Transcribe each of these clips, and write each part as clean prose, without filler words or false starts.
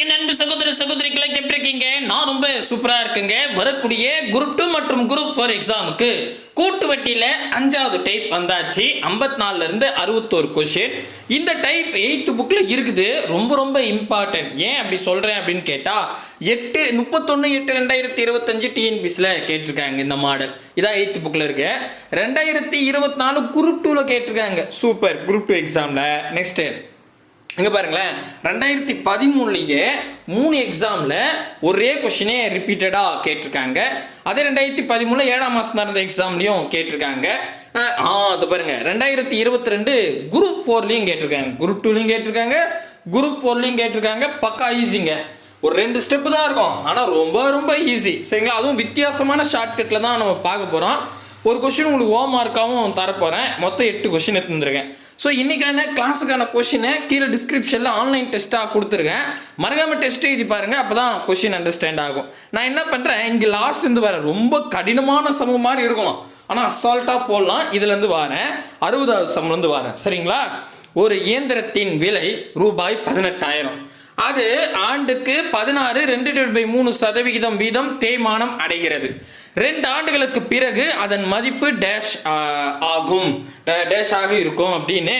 என் அன்பு சகோதர சகோதரிகளை எப்படி இருக்கீங்க? நான் ரொம்ப சூப்பரா இருக்குங்க. வரக்கூடிய குரூப் 2 மற்றும் குரூப் 4 எக்ஸாமுக்கு கூட்டு வட்டியில 5வது டைப் வந்தாச்சு. 54ல இருந்து 61 கொஸ்டின். இந்த டைப் 8th புக்ல இருக்குது. ரொம்ப ரொம்ப இம்பார்ட்டன்ட். ஏன் அப்படி சொல்றேன் அப்படின்னு கேட்டா 31/8/2025 டிஎன்பிசில கேட்டிருக்காங்க இந்த மாடல். இதான் 8th புக்ல இருக்கு. 2024 குரூப் 2ல கேட்டிருக்காங்க. சூப்பர். குரூப் 2 எக்ஸாம்ல நெக்ஸ்ட் இங்க பாருங்களேன், 2013லயே 3 எக்ஸாம்ல ஒரே கொஸ்டினே ரிப்பீட்டடா கேட்டிருக்காங்க. அதே 2013 7ஆம் மாசம் நடந்த எக்ஸாம்லயும் கேட்டிருக்காங்க. அது பாருங்க 2022 குரூப் 4லயும் கேட்டிருக்காங்க, குரூப் 2லயும் கேட்டிருக்காங்க, குரூப் 4லயும் கேட்டிருக்காங்க. பக்கா ஈஸிங்க. ஒரு 2 ஸ்டெப் தான் இருக்கும், ஆனா ரொம்ப ரொம்ப ஈஸி. சரிங்களா? அதுவும் வித்தியாசமான ஷார்ட்கட்ல தான் நம்ம பார்க்க போறோம். ஒரு கொஸ்டின் உங்களுக்கு ஹோம் மார்க்காகவும் தரப்போறேன். மொத்தம் 8 கொஸ்டின் எடுத்துருக்கேன். ஸோ இன்னைக்கான கிளாஸுக்கான கொஸ்டினை கீழே டிஸ்கிரிப்ஷனில் ஆன்லைன் டெஸ்ட்டாக கொடுத்துருக்கேன். மறக்காமல் டெஸ்ட் எழுதி பாருங்க, அப்போதான் கொஸ்டின் அண்டர்ஸ்டாண்ட் ஆகும். நான் என்ன பண்ணுறேன், இங்கே லாஸ்ட் இருந்து வர ரொம்ப கடினமான சமம் மாதிரி இருக்கும், ஆனால் அசால்ட்டாக போடலாம். இதுலேருந்து வரேன் 60வது சம்லேருந்து வரேன். சரிங்களா? ஒரு இயந்திரத்தின் விலை ரூபாய் 18,000. அது ஆண்டுக்கு 16.2/3% வீதம் தேய்மானம் அடைகிறது. 2 ஆண்டுகளுக்கு பிறகு அதன் மதிப்பு டேஷ் ஆகும், டேஷ் ஆக இருக்கும் அப்படின்னு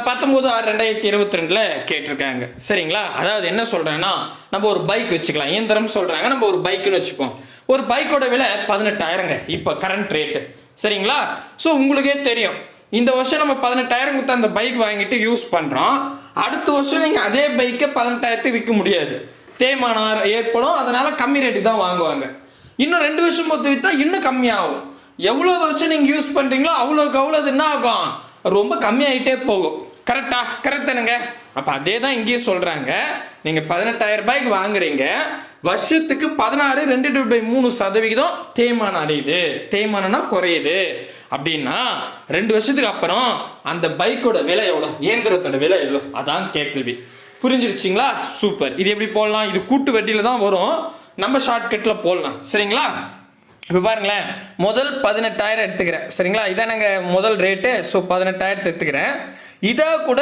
19/6/2022 கேட்டிருக்காங்க. சரிங்களா? அதாவது என்ன சொல்றேன்னா, நம்ம ஒரு பைக் வச்சுக்கலாம், இயந்திரம் சொல்றாங்க, நம்ம ஒரு பைக்குன்னு வச்சுப்போம். ஒரு பைக்கோட விலை 18,000ங்க இப்போ கரண்ட் ரேட்டு. சரிங்களா? ஸோ உங்களுக்கே தெரியும், இந்த வருஷம் நம்ம 18,000 கொடுத்து அந்த பைக் வாங்கிட்டு யூஸ் பண்ணுறோம். அடுத்த வருஷம் நீங்கள் அதே பைக்கை 18,000 விற்க முடியாது, தேய்மானம் ஏற்படும். அதனால கம்மி ரேட்டுக்கு தான் வாங்குவாங்க. இன்னும் 2 வருஷம் பொறுத்து விற்றா இன்னும் கம்மியாகும். எவ்வளோ வருஷம் நீங்கள் யூஸ் பண்ணுறீங்களோ அவ்வளோக்கு அவ்வளோ அது என்ன ஆகும், ரொம்ப கம்மியாகிட்டே போகும். கரெக்டா? கரெக்ட் தானுங்க? அப்போ அதே தான் இங்கேயும் சொல்கிறாங்க. நீங்கள் 18,000 ரூபாய்க்கு வாங்குறீங்க, வருஷத்துக்கு 16.2/3% தேய்மானம் அடையுது. தேய்மானம்னா குறையுது அப்படின்னா 2 வருஷத்துக்கு அப்புறம் அந்த பைக்கோட விலை எவ்வளோ, இயந்திரத்தோட விலை எவ்வளோ, அதான் கேள்வி. புரிஞ்சிருச்சிங்களா? சூப்பர். இது எப்படி போடலாம்? இது கூட்டு வட்டியில் தான் வரும், நம்ம ஷார்ட்கட்டில் போடலாம். சரிங்களா? இப்போ பாருங்களேன், முதல் 18,000 எடுத்துக்கிறேன். சரிங்களா? இதான் நாங்கள் முதல் ரேட்டு. ஸோ 18,000 எடுத்துக்கிறேன். இதை கூட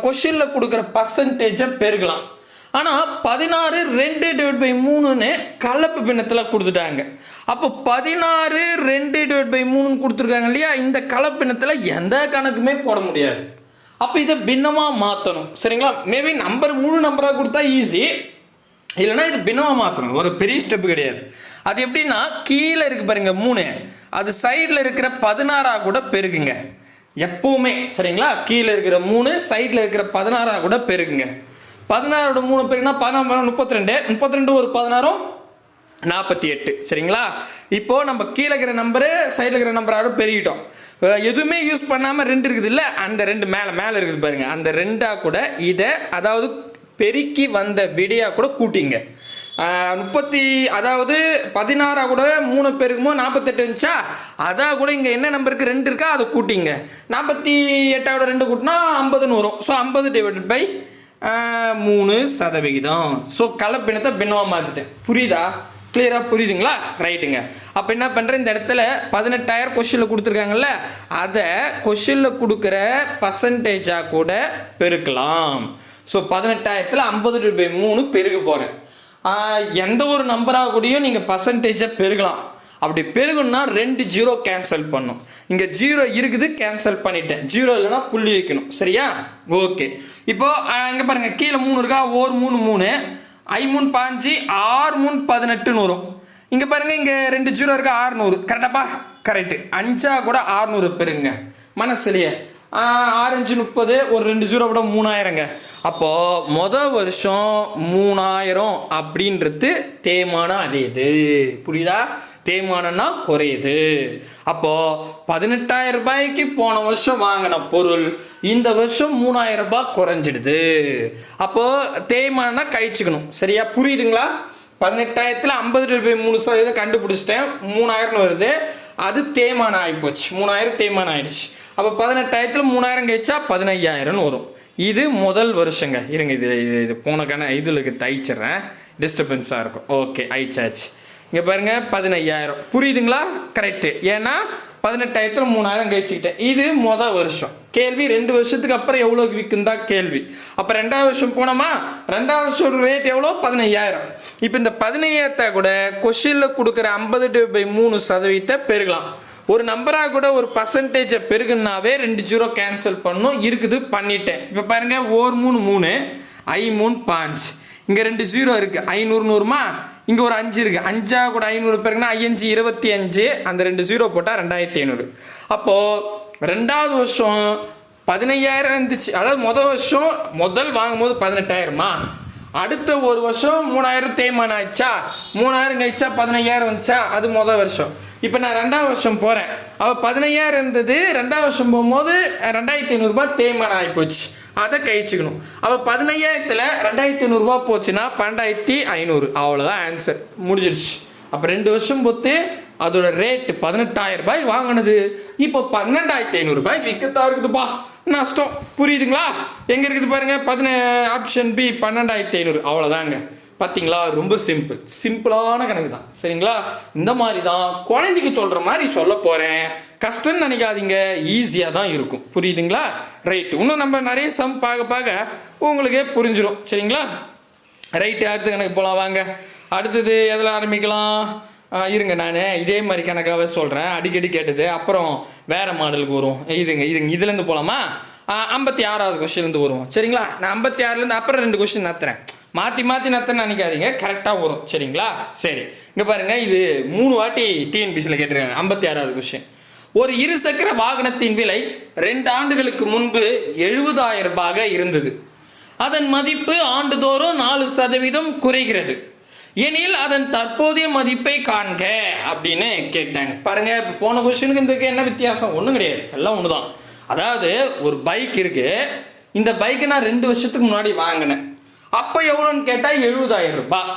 கொஷினில் கொடுக்குற பர்சன்டேஜை பெருக்கலாம். ஆனால் 16.2/3 கலப்பு பின்னத்தில் கொடுத்துட்டாங்க. அப்போ 16.2/3 கொடுத்துருக்காங்க இல்லையா? இந்த கலப்பு பின்னத்தில் எந்த கணக்குமே போட முடியாது. அப்போ இதை பின்னமாக மாற்றணும். சரிங்களா? மேபி நம்பர் முழு நம்பராக கொடுத்தா ஈஸி, இல்லைன்னா இது பின்னமாக மாற்றணும். ஒரு பெரிய ஸ்டெப்பு கிடையாது. அது எப்படின்னா, கீழே இருக்கு பாருங்க 3, அது சைடில் இருக்கிற 16 கூட பெருக்குங்க எப்பவுமே. சரிங்களா? கீழே இருக்கிற 3 சைடில் இருக்கிற 16 கூட பெருக்குங்க. 16 3 பேருக்குன்னா 16 32, 32 ஒரு 16 48. சரிங்களா? இப்போ நம்ம கீழே இருக்கிற நம்பரு சைடில் இருக்கிற நம்பரோட பெருகிட்டோம். எதுவுமே யூஸ் பண்ணாமல் 2 இருக்குது இல்லை, அந்த 2 மேலே இருக்குது பாருங்க, அந்த 2 கூட இதை அதாவது பெருக்கி வந்த விடையா கூட கூட்டிங்க. 30 அதாவது 16 கூட 3 பெருக்குமோ 48 இருந்துச்சா, அதான் கூட இங்கே என்ன நம்பருக்கு 2 இருக்கா அதை கூட்டிங்க. 48 2 கூட்டினா 50ன்னு வரும். ஸோ 50/3%. ஸோ கலப்பினத்தை பின்னமாக மாற்றிட்டேன். புரியுதா? கிளியராக புரியுதுங்களா? ரைட்டுங்க. அப்போ என்ன பண்ணுறேன், இந்த இடத்துல 18,000 கொஷினில் கொடுத்துருக்காங்கல்ல, அதை கொஷினில் கொடுக்குற பர்சன்டேஜாக கூட பெருக்கலாம். ஸோ 18,000ல் 50/3 பெருக போகிறேன். எந்த ஒரு நம்பராக கூடயும் நீங்கள் பர்சன்டேஜை பெருகலாம். அப்படி பெருகணும்னா 2 0 கேன்சல் பண்ணும். இங்கே 0 இருக்குது, கேன்சல் பண்ணிட்டேன். 0 இல்லைன்னா புள்ளி வைக்கணும். சரியா? ஓகே. இப்போ இங்கே பாருங்க, கீழே 3 இருக்கா, 1 3 3, 5 3 5, 6 3 18ன்னு வரும். இங்கே பாருங்க, இங்கே 2 0 இருக்கா, 600. கரெக்டாப்பா? கரெக்டு. 5 கூட 600 பெருங்க மனசுலையே. 6 5 30, ஒரு 2 0 விட 3000ங்க. அப்போ முதல் வருஷம் 3000 அப்படின்றது தேய்மானம் அடையுது. புரியுதா? தேய்மானம்னா குறையுது. அப்போ 18,000 ரூபாய்க்கு போன வருஷம் வாங்கின பொருள் இந்த வருஷம் 3,000 ரூபாய் குறைஞ்சிடுது. அப்போ தேய்மானம்னா கழிச்சுக்கணும். சரியா? புரியுதுங்களா? 18,000ல் 50/3% கண்டுபிடிச்சிட்டேன், 3000 வருது. அது தேய்மானம் ஆகிப்போச்சு, 3000 தேய்மானம் ஆயிடுச்சு. அப்போ 18,000ல் 3000 கழிச்சா 15,000 வரும். இது முதல் வருஷங்க. இருங்க, இது போன இதில் தைச்சிட்றேன், டிஸ்டர்பன்ஸாக இருக்கும். ஓகே, அழிச்சாச்சு. இங்கே பாருங்க 15000 புரியுதுங்களா? கரெக்டு. ஏன்னா 18,000 3000 கழிச்சுக்கிட்டேன். இது மொதல் வருஷம் கேள்வி. 2 வருஷத்துக்கு அப்புறம் எவ்வளோக்கு விற்கும் தான் கேள்வி. அப்போ 2வது வருஷம் போனோமா, 2வது வருஷம் ரேட் எவ்வளோ? 15000. இப்போ இந்த 15000 கூட கொஷினில் கொடுக்குற 50/3% பெருகலாம். ஒரு நம்பராக கூட ஒரு பர்சன்டேஜை பெருகுனாவே 2 ஜீரோ கேன்சல் பண்ணும். இருக்குது, பண்ணிட்டேன். இப்போ பாருங்க, 1 3 3 I 3 5. இங்கே 2 ஜீரோ இருக்குது. 500 100மா, இங்கே ஒரு 5 இருக்குது. 5 கூட 500 பெருக்குன்னா 5 25. அந்த 2 ஜீரோ போட்டால் 2500. அப்போது 2வது வருஷம் 15000 இருந்துச்சு. அதாவது முதல் வருஷம் முதல் வாங்கும்போது 18,000மா, அடுத்த ஒரு வருஷம் 3000 தேய்மானம் ஆயிடுச்சா, 3000 கழிச்சா 15000 வந்துச்சா, அது முதல் வருஷம். இப்போ நான் 2வது வருஷம் போகிறேன். அவள் 15000 இருந்தது. 2வது வருஷம் போகும்போது 2500 ரூபாய் தேய்மானம் ஆகிப்போச்சு. அதை கழிச்சுக்கணும். அவள் 15000ல் 2500 ரூபாய் போச்சுன்னா 12500. அவ்வளோதான் ஆன்சர், முடிஞ்சிடுச்சு. அப்போ 2 வருஷம் பொறுத்து அதோட ரேட்டு 18,000 ரூபாய் வாங்கினது. இப்போ 12,500 ரூபாய் விற்கத்தான் இருக்குதுப்பா. நஷ்டம். புரியுதுங்களா? எங்கே இருக்குது பாருங்க, ஆப்ஷன் பி 12,500. அவ்வளோதாங்க. பார்த்தீங்களா? ரொம்ப சிம்பிளான கணக்கு தான். சரிங்களா? இந்த மாதிரி தான் குழந்தைக்கு சொல்கிற மாதிரி சொல்ல போகிறேன். கஷ்டம்னு நினைக்காதீங்க, ஈஸியாக தான் இருக்கும். புரியுதுங்களா? ரைட்டு. இன்னும் நம்ம நிறைய சம் பார்க்க உங்களுக்கே புரிஞ்சிடும். சரிங்களா? ரைட்டு. அடுத்த கணக்கு போகலாம் வாங்க. அடுத்தது எதில் ஆரம்பிக்கலாம்? இருங்க, நான் இதே மாதிரி கணக்காகவே சொல்கிறேன். அடிக்கடி கேட்டது. அப்புறம் வேறு மாடலுக்கு வரும். இதுலேருந்து போகலாமா? 56வது கொஸ்டின்லேருந்து வருவோம். சரிங்களா? நான் 56லேருந்து அப்புறம் 2 கொஸ்டின் நத்துறேன். மாற்றி நத்தன்னு நினைக்காதீங்க, கரெக்டாக வரும். சரிங்களா? சரி, இங்கே பாருங்கள், இது 3 வாட்டி டிஎன்பிசியில் கேட்டிருக்காங்க. 56வது கொஸ்டின். ஒரு இருசக்கர வாகனத்தின் விலை 2 ஆண்டுகளுக்கு முன்பு 70,000 ரூபாய் இருந்தது. அதன் மதிப்பு ஆண்டுதோறும் 4% குறைகிறது எனில் அதன் தற்போதைய மதிப்பை காண்க அப்படின்னு கேட்டாங்க. பாருங்க, இப்போ போன கொஸ்டினுக்கு இதுக்கு என்ன வித்தியாசம்? ஒன்றும் கிடையாது, எல்லாம் ஒன்று தான். அதாவது ஒரு பைக் இருக்கு. இந்த பைக்கை நான் 2 வருஷத்துக்கு முன்னாடி வாங்கினேன். அப்போ எவ்வளோன்னு கேட்டால் 70,000 ரூபாய்.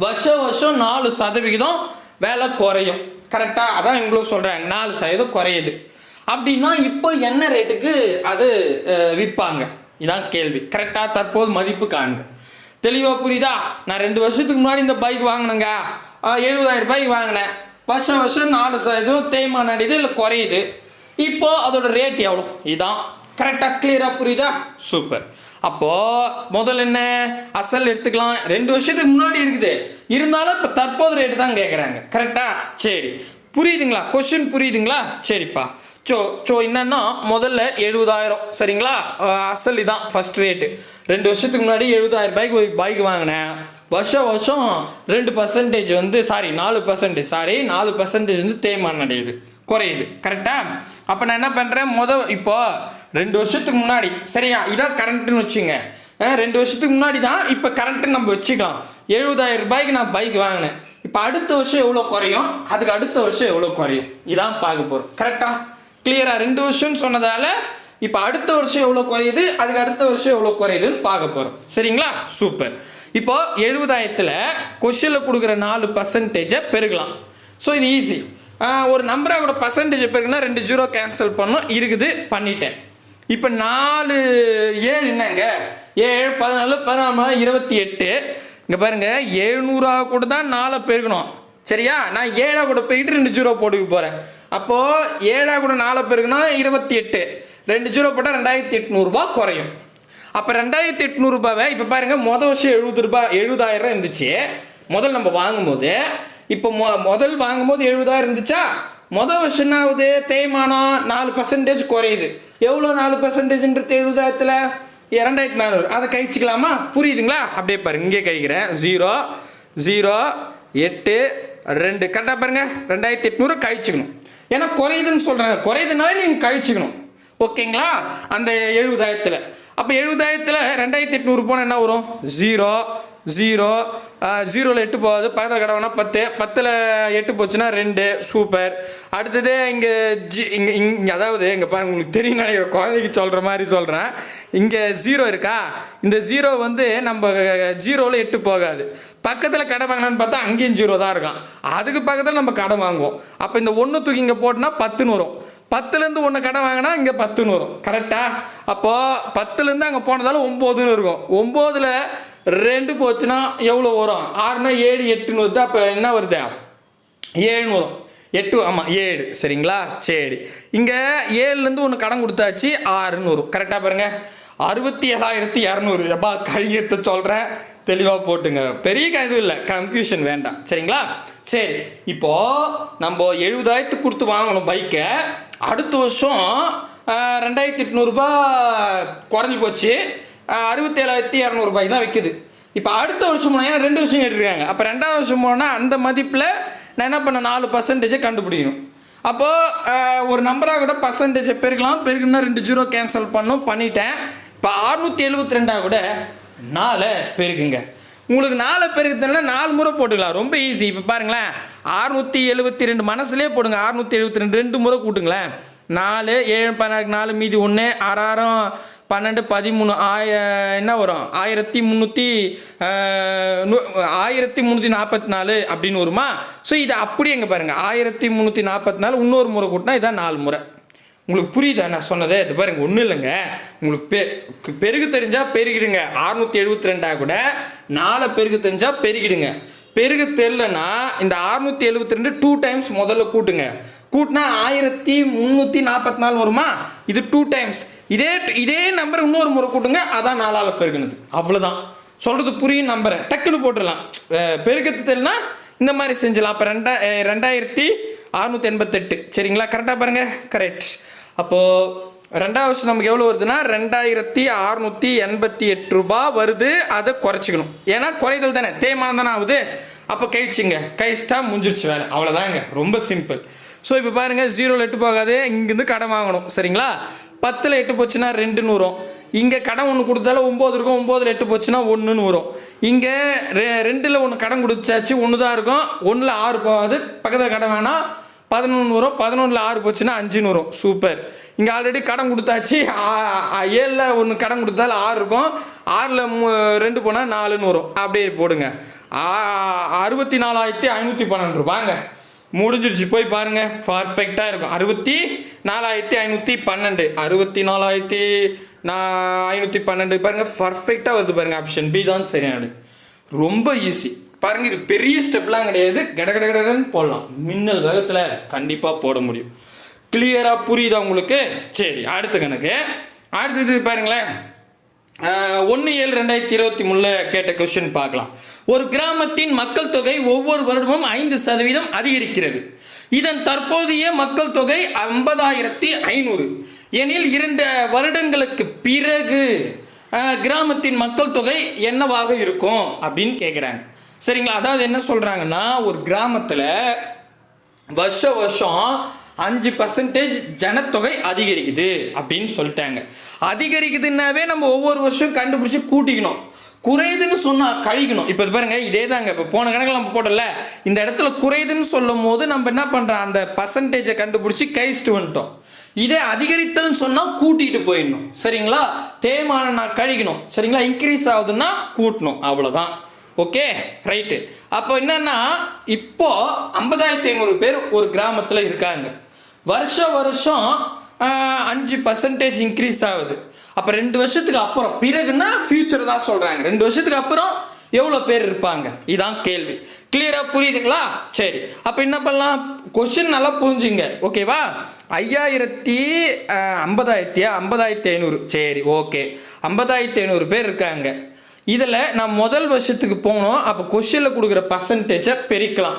வருஷம் 4% வேலை குறையும். கரெக்டாக? அதான் எங்களும் சொல்கிறாங்க, 4% குறையுது. அப்படின்னா இப்போ என்ன ரேட்டுக்கு அது விற்பாங்க? இதான் கேள்வி. கரெக்டாக தற்போது மதிப்பு காண்க. தெளிவாக புரியுதா? நான் 2 வருஷத்துக்கு முன்னாடி இந்த பைக் வாங்கினேங்க, 70,000 ரூபாய்க்கு வாங்கினேன். வருஷம் 4% தேய்மானம் அடையுது, இல்லை குறையுது. இப்போ அதோட ரேட் எவ்வளோ? இதான். கரெக்டாக கிளியராக புரியுதா? சூப்பர். அப்போது முதல்ல என்ன, அசல் எடுத்துக்கலாம். 2 வருஷத்துக்கு முன்னாடி இருக்குது, இருந்தாலும் இப்போ தற்போது ரேட்டு தான் கேட்குறாங்க. கரெக்டா? சரி, புரியுதுங்களா? கொஸ்டின் புரியுதுங்களா? சரிப்பா. என்னன்னா முதல்ல 70,000. சரிங்களா? அசல் இதான் ஃபர்ஸ்ட் ரேட்டு. 2 வருஷத்துக்கு முன்னாடி 70,000 ரூபாய்க்கு ஒரு பைக் வாங்கினேன். வருஷம் 2% வந்து 4% வந்து தேய்மானம் அடையுது, குறையுது. கரெக்டா? அப்போ நான் என்ன பண்ணுறேன், இப்போ 2 வருஷத்துக்கு முன்னாடி, சரியா? இதான் கரண்ட்டுன்னு வச்சுங்க. 2 வருஷத்துக்கு முன்னாடி தான், இப்போ கரண்ட்டுன்னு நம்ம வச்சுக்கலாம். 70,000 ரூபாய்க்கு நான் பைக் வாங்கினேன். இப்போ அடுத்த வருஷம் எவ்வளோ குறையும், அதுக்கு அடுத்த வருஷம் எவ்வளோ குறையும், இதான் பார்க்க போகிறோம். கரெக்டா? கிளியரா? 2 வருஷம்னு சொன்னதால இப்போ அடுத்த வருஷம் எவ்வளோ குறையுது, அதுக்கு அடுத்த வருஷம் எவ்வளோ குறையுதுன்னு பார்க்க போகிறோம். சரிங்களா? சூப்பர். இப்போ 70,000ல் கொஷனில் கொடுக்குற 4% பெருகலாம். ஸோ இது ஈஸி. ஒரு நம்பராக கூட பர்சன்டேஜ் பெருகுனா 2 ஜீரோ கேன்சல் பண்ணோம். இருக்குது, பண்ணிட்டேன். இப்போ 4 7 என்னங்க, 7 14 14 28. இங்கே பாருங்க, 700 கூட தான் 4 பெருகணும். சரியா? நான் 7 கூட போயிட்டு 2 ஜீரோ போட்டுக்க போகிறேன். அப்போது 7 கூட 4 பெருகுனா 28. 2 ஜீரோ போட்டால் 2,800 ரூபாய் குறையும். அப்போ 2,800 ரூபாவை இப்போ பாருங்கள், மொதல் வருஷம் 70,000 இருந்துச்சு முதல் நம்ம வாங்கும்போது. இப்போ முதல் வாங்கும்போது 70,000 இருந்துச்சா, மொதல் வருஷம் என்ன ஆகுது, தேய்மானம் 4% குறையுது. எவ்வளோ 4%ன்றது 70,000த்தில் 2,400. அதை கழிச்சிக்கலாமா? புரியுதுங்களா? அப்படியே பாருங்க, இங்கே கழிக்கிறேன். 0 0 8 2. கரெக்டாக பாருங்க, 2,800 கழிச்சுக்கணும். ஏன்னா குறையுதுன்னு சொல்கிறாங்க, குறையுதுனால நீங்கள் கழிச்சுக்கணும். ஓகேங்களா? அந்த 70,000த்தில். அப்போ 70,000த்தில் 2,800 போனால் என்ன வரும்? 0 0 0ல் 8 போகுது, பக்கத்தில் கடவுனா 10, 10ல் 8 போச்சுன்னா 2. சூப்பர். அடுத்தது இங்கே இங்கே அதாவது இங்கே பாருங்க, உங்களுக்கு தெரியும் நினைக்கிற, குழந்தைக்கு சொல்கிற மாதிரி சொல்கிறேன். இங்கே 0 இருக்கா, இந்த 0 வந்து நம்ம 0ல் 8 போகாது. பக்கத்தில் கடை வாங்கினான்னு பார்த்தா அங்கேயும் 0 தான் இருக்கான். அதுக்கு பக்கத்தில் நம்ம கடை வாங்குவோம். அப்போ இந்த 1 தூக்கி இங்கே போட்டோன்னா 10ன்னு வரும். 10லேருந்து 1 கடை வாங்கினா இங்கே 10ன்னு வரும். கரெக்டா? அப்போது 10லேருந்து அங்கே போனதால 9ன்னு இருக்கும். 9ல் 2 போச்சுன்னா எவ்வளோ வரும்? 6னா 7 8ன்னு வருது. அப்போ என்ன வருது? 7ன்னு வரும். 8 ஆமாம் 7 சரிங்களா? சரி, இங்கே 7லேருந்து ஒன்று கடன் கொடுத்தாச்சு 6ன்னு வரும். கரெக்டாக பாருங்க, 67,200. எப்பா கழியத்தை சொல்கிறேன், தெளிவாக போட்டுங்க. பெரிய இது இல்லை, கன்ஃபியூஷன் வேண்டாம் சரிங்களா? சரி, இப்போது நம்ம 70,000 கொடுத்து வாங்கணும் பைக்கை. அடுத்த வருஷம் 2,800 ரூபாய் குறைஞ்சி போச்சு, 67,200 ரூபாய் தான் விற்குது. இப்போ அடுத்த வருஷம் போனால், ஏன்னா 2 வருஷம் எடுத்துருக்காங்க, அப்போ 2வது வருஷம் போனால் அந்த மதிப்பில் நான் என்ன பண்ண 4% கண்டுபிடிக்கணும். அப்போது ஒரு நம்பராக கூட பர்சன்டேஜை பெருக்கலாம், பெருக்குன்னா 2 ஜீரோ கேன்சல் பண்ணிட்டேன். இப்போ 672 கூட 4 பெருக்குங்க. உங்களுக்கு 4 பெருக்கு தெரியல, 4 முறை போட்டுக்கலாம், ரொம்ப ஈஸி. இப்போ பாருங்களேன், 672 மனசுலேயே போடுங்க. 672 2 முறை கூட்டுங்களேன். 4 7 14 4 மீதி 1 6 6 12 13 என்ன வரும்? 1344 அப்படின்னு வருமா? ஸோ இதை அப்படியே எங்கே பாருங்கள், 1344 இன்னொரு முறை கூட்டினா இதான் 4 முறை. உங்களுக்கு புரியுதா நான் சொன்னதே? இது பாருங்க, ஒன்றும் இல்லைங்க, உங்களுக்கு பெருகு தெரிஞ்சால் பெருகிடுங்க. 672 கூட 4 பெருகு தெரிஞ்சால் பெருகிடுங்க. பெருகு தெரிலனா இந்த 672 2 டைம்ஸ் முதல்ல கூட்டுங்க. கூட்டினா 1344 வருமா? இது 2 டைம்ஸ். இதே நம்பர் இன்னொரு முறை கூட்டுங்க, அதான் 4ஆல் பெருகுனது. அவ்வளோதான், சொல்கிறது புரியும் நம்புறேன். டக்குன்னு போட்டுடலாம். பெருக்கத்து தெரியலனா இந்த மாதிரி செஞ்சலாம். அப்போ 2688 சரிங்களா? கரெக்டாக பாருங்கள், கரெக்ட். அப்போது 2வது வருஷம் நமக்கு எவ்வளோ வருதுன்னா 2688 ரூபாய் வருது. அதை குறைச்சிக்கணும், ஏன்னா குறைதல் தானே, தேய்மானம் தானே ஆகுது. அப்போ கழிச்சிங்க, கழிச்சிட்டா முடிஞ்சிருச்சு வேலை, அவ்வளோதாங்க, ரொம்ப சிம்பிள். ஸோ இப்போ பாருங்கள், 0ல் 8 போகாது, இங்கேருந்து கடன் வாங்கணும் சரிங்களா? 10ல் 8 போச்சுன்னா 2ன்னு வரும். இங்கே கடன் ஒன்று கொடுத்தாலும் 9 இருக்கும், 9ல் 8 போச்சுன்னா 1ன்னு வரும். இங்கே 2ல் 1 கடன் கொடுத்தாச்சு, 1 தான் இருக்கும். 1ல் 6 போகாது, பக்கத்தில் கடன் வேணாம், 11 வரும். 11ல் 6 போச்சுன்னா 5ன்னு வரும். சூப்பர். இங்கே ஆல்ரெடி கடன் கொடுத்தாச்சு, 7ல் 1 கடன் கொடுத்தாலும் 6 இருக்கும், 6ல் 2 போனால் 4ன்னு வரும். அப்படியே போடுங்க. 64,512 ரூபாங்க, முடிஞ்சிருச்சு. போய் பாருங்கள், பர்ஃபெக்டாக இருக்கும். 64,512 64,512 பாருங்கள், பர்ஃபெக்டாக வருது பாருங்கள். ஆப்ஷன் பி தான் சரியானது. ரொம்ப ஈஸி பாருங்கள், இது பெரிய ஸ்டெப்லாம் கிடையாது, கடகடன்னு போடலாம். மின்னல் வேகத்தில் கண்டிப்பாக போட முடியும். கிளியராக புரியுதா உங்களுக்கு? சரி, அடுத்த கணக்கு. அடுத்தது பாருங்களேன், 1/7/2023 கேட்ட கொஸ்டின் பார்க்கலாம். ஒரு கிராமத்தின் மக்கள் தொகை ஒவ்வொரு வருடமும் 5% அதிகரிக்கிறது. இதன் தற்போதைய மக்கள் தொகை 50,500 எனில் 2 வருடங்களுக்கு பிறகு கிராமத்தின் மக்கள் தொகை என்னவாக இருக்கும் அப்படின்னு கேட்குறாங்க சரிங்களா? அதாவது என்ன சொல்கிறாங்கன்னா, ஒரு கிராமத்தில் வருஷம் 5% ஜனத்தொகை அதிகரிக்குது அப்படின்னு சொல்லிட்டாங்க. அதிகரிக்குதுன்னாவே நம்ம ஒவ்வொரு வருஷம் கண்டுபிடிச்சி கூட்டிக்கணும். குறையுதுன்னு சொன்னால் கழிக்கணும். இப்போ பாருங்க, இதே தாங்க இப்போ போன கணக்கில் நம்ம போடல, இந்த இடத்துல குறையுதுன்னு சொல்லும் போது நம்ம என்ன பண்ணுறோம், அந்த பர்சன்டேஜை கண்டுபிடிச்சி கழிச்சிட்டு வந்துட்டோம். இதே அதிகரித்தல்னு சொன்னால் கூட்டிகிட்டு போயிடணும் சரிங்களா? தேய்மானம் நான் கழிக்கணும் சரிங்களா? இன்க்ரீஸ் ஆகுதுன்னா கூட்டணும், அவ்வளோதான். Okay right. அப்போ என்னன்னா, இப்போ 50,500 பேர் ஒரு கிராமத்தில் இருக்காங்க. வருஷம் 5% இன்க்ரீஸ் ஆகுது. அப்போ 2 வருஷத்துக்கு அப்புறம் பிறகுன்னா ஃபியூச்சர் தான் சொல்கிறாங்க. 2 வருஷத்துக்கு அப்புறம் எவ்வளோ பேர் இருப்பாங்க, இதான் கேள்வி. கிளியராக புரியுதுங்களா? சரி, அப்போ என்ன பண்ணலாம், கொஸ்டின் நல்லா புரிஞ்சுங்க ஓகேவா? 50,500 சரி ஓகே, 50,500 பேர் இருக்காங்க. இதில் நான் முதல் வருஷத்துக்கு போகணும். அப்போ கொஸ்டினில் கொடுக்குற பர்சன்டேஜை பெருக்கலாம்.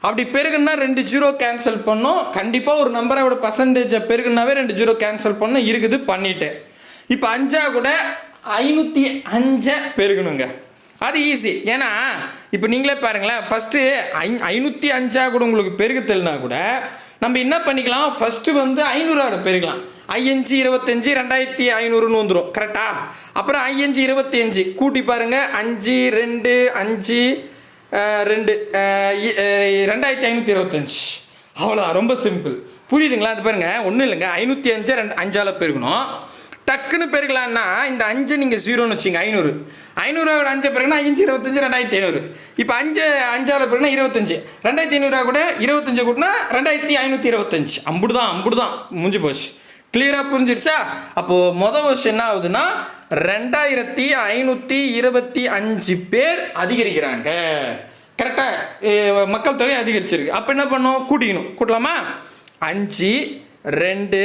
அப்படி பெருகுன்னா 2 ஜீரோ கேன்சல் பண்ணோம். கண்டிப்பாக ஒரு நம்பரோட பர்சன்டேஜை பெருகுனாவே 2 ஜீரோ கேன்சல் பண்ணோம், இருக்குது பண்ணிட்டேன். இப்போ 5 கூட 505 பெருகணுங்க. அது ஈஸி, ஏன்னா இப்போ நீங்களே பாருங்களேன், ஃபஸ்ட்டு 505 கூட உங்களுக்கு பெருகு தெரியலனா கூட நம்ம என்ன பண்ணிக்கலாம், ஃபஸ்ட்டு வந்து 500 பெருக்கலாம். 5 25 2,500ன்னு வந்துடும் கரெக்டா? அப்புறம் 5 25 கூட்டி பாருங்கள், 5 2 5 2 2,525 அவ்வளோதான். ரொம்ப சிம்பிள், புரியுதுங்களா? அது பாருங்கள், ஒன்றும் இல்லைங்க, 505 5ஆல் பெருக்கணும். டக்குன்னு பெருக்கலான்னா இந்த 5 நீங்கள் 0ன்னு வச்சிங்க, 500 500 பெருக்குன்னா 5 25 2,500. இப்போ 5ஆல் பெருக்குன்னா 25, 2,500 கூட 25 கூட்டினா 2,525. அம்புடுதான் முடிஞ்சு போச்சு. கிளியராக புரிஞ்சிருச்சா? அப்போது மொதல் வருஷம் என்ன ஆகுதுன்னா 2525 பேர் அதிகரிக்கிறாங்க. கரெக்டாக மக்கள் தொகை அதிகரிச்சிருக்கு. அப்போ என்ன பண்ணோம்? கூட்டலாமா? 5 2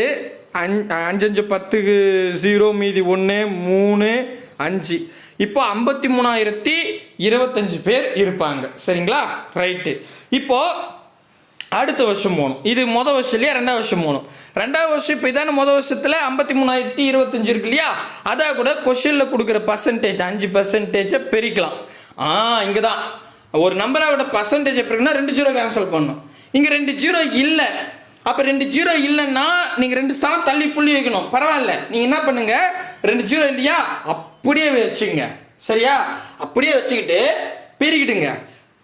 5 5 10 0 மீதி 1 3 5. இப்போ 53,025 பேர் இருப்பாங்க. சரிங்களா? ரைட்டு. இப்போ அடுத்த வருஷம் போகணும். இது மொதல் வருஷம் இல்லையா? ரெண்டாவது வருஷம் போகணும். ரெண்டாவது வருஷம் இப்போ இதான மொதல் வருஷத்தில் 53,025 இருக்கு இல்லையா? அதான் கூட கொஷினில் கொடுக்குற பர்சன்டேஜ் 5% பெருக்கலாம். இங்கே தான் ஒரு நம்பரோட பர்சன்டேஜ் எப்படின்னா 2 0 கேன்சல் பண்ணணும். இங்கே 2 0 இல்லை. அப்போ 2 0 இல்லைன்னா நீங்கள் 2 ஸ்தானம் தள்ளி புள்ளி வைக்கணும். பரவாயில்ல, நீங்கள் என்ன பண்ணுங்க, 2 0 இல்லையா அப்படியே வச்சுங்க. சரியா? அப்படியே வச்சுக்கிட்டு பெருக்கிடுங்க.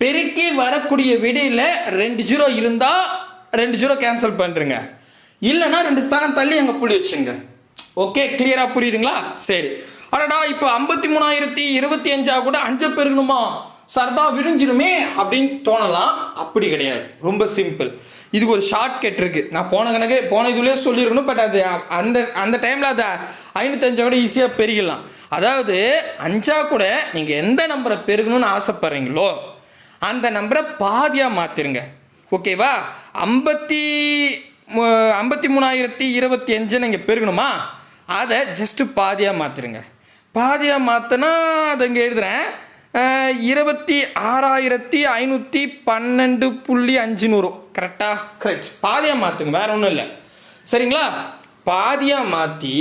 பெருக்கி வரக்கூடிய விடையில் 2 0 இருந்தால் 2 0 கேன்சல் பண்ணுறங்க. இல்லைன்னா 2 ஸ்தானம் தள்ளி அங்கே புள்ளி வச்சுங்க. ஓகே, கிளியராக புரியுதுங்களா? சரி. அடடா, இப்போ 53,025 கூட 5 பெருக்கணுமா சர்தா விரிஞ்சிருமே அப்படின்னு தோணலாம். அப்படி கிடையாது, ரொம்ப சிம்பிள். இதுக்கு ஒரு ஷார்ட் கட் இருக்கு. நான் போன இதுலேயே சொல்லியிருக்கணும். பட் அது அந்த டைமில் அதை 505 கூட ஈஸியாக பெருகிடலாம். அதாவது 5 கூட நீங்கள் எந்த நம்பரை பெருகணும்னு ஆசைப்படுறீங்களோ அந்த நம்பரை பாதியாக மாற்றிருங்க. ஓகேவா? 53,025 நீங்கள் பெருகணுமா, அதை ஜஸ்ட்டு பாதியாக மாற்றிருங்க. பாதியாக மாற்றினா அதை இங்கே எழுதுகிறேன். 26,512.5 வரும். கரெக்டா? கரெக்ட். பாதியாக மாற்றுங்க, வேற ஒன்றும் இல்லை. சரிங்களா? பாதியாக மாற்றி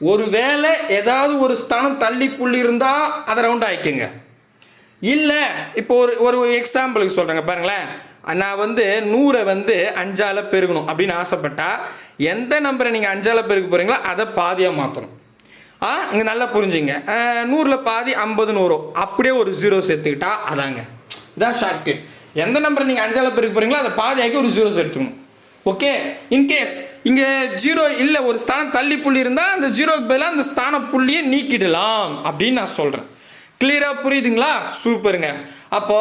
ஒரு வேளை ஏதாவது ஒரு ஸ்தானம் தள்ளி புள்ளி இருந்தால் அதை ரவுண்ட் ஆகிக்குங்க. இல்லை, இப்போ ஒரு எக்ஸாம்பிளுக்கு சொல்கிறேங்க பாருங்களேன். நான் 100 5ஆல் பெருகணும் அப்படின்னு ஆசைப்பட்டா எந்த நம்பரை நீங்கள் 5ஆல் பெருக்க போகிறீங்களோ அதை பாதியாக மாற்றணும். இங்கே நல்லா புரிஞ்சுங்க. 100ல் பாதி 50 வரும். அப்படியே ஒரு 0 சேர்த்துக்கிட்டா அதாங்க, இதான் ஷார்ட்கட். எந்த நம்பரை நீங்கள் 5ஆல் பெருக்க போகிறீங்களோ அதை பாதியாக்கி ஒரு 0 சேர்த்துக்கணும். ஓகே. இன்கேஸ் இங்கே 0 இல்லை, ஒரு ஸ்தானம் தள்ளி புள்ளி இருந்தால் அந்த 0க்கு பதிலாக அந்த ஸ்தான புள்ளியை நீக்கிடலாம் அப்படின்னு நான் சொல்கிறேன். கிளியராக புரியுதுங்களா? சூப்பருங்க. அப்போ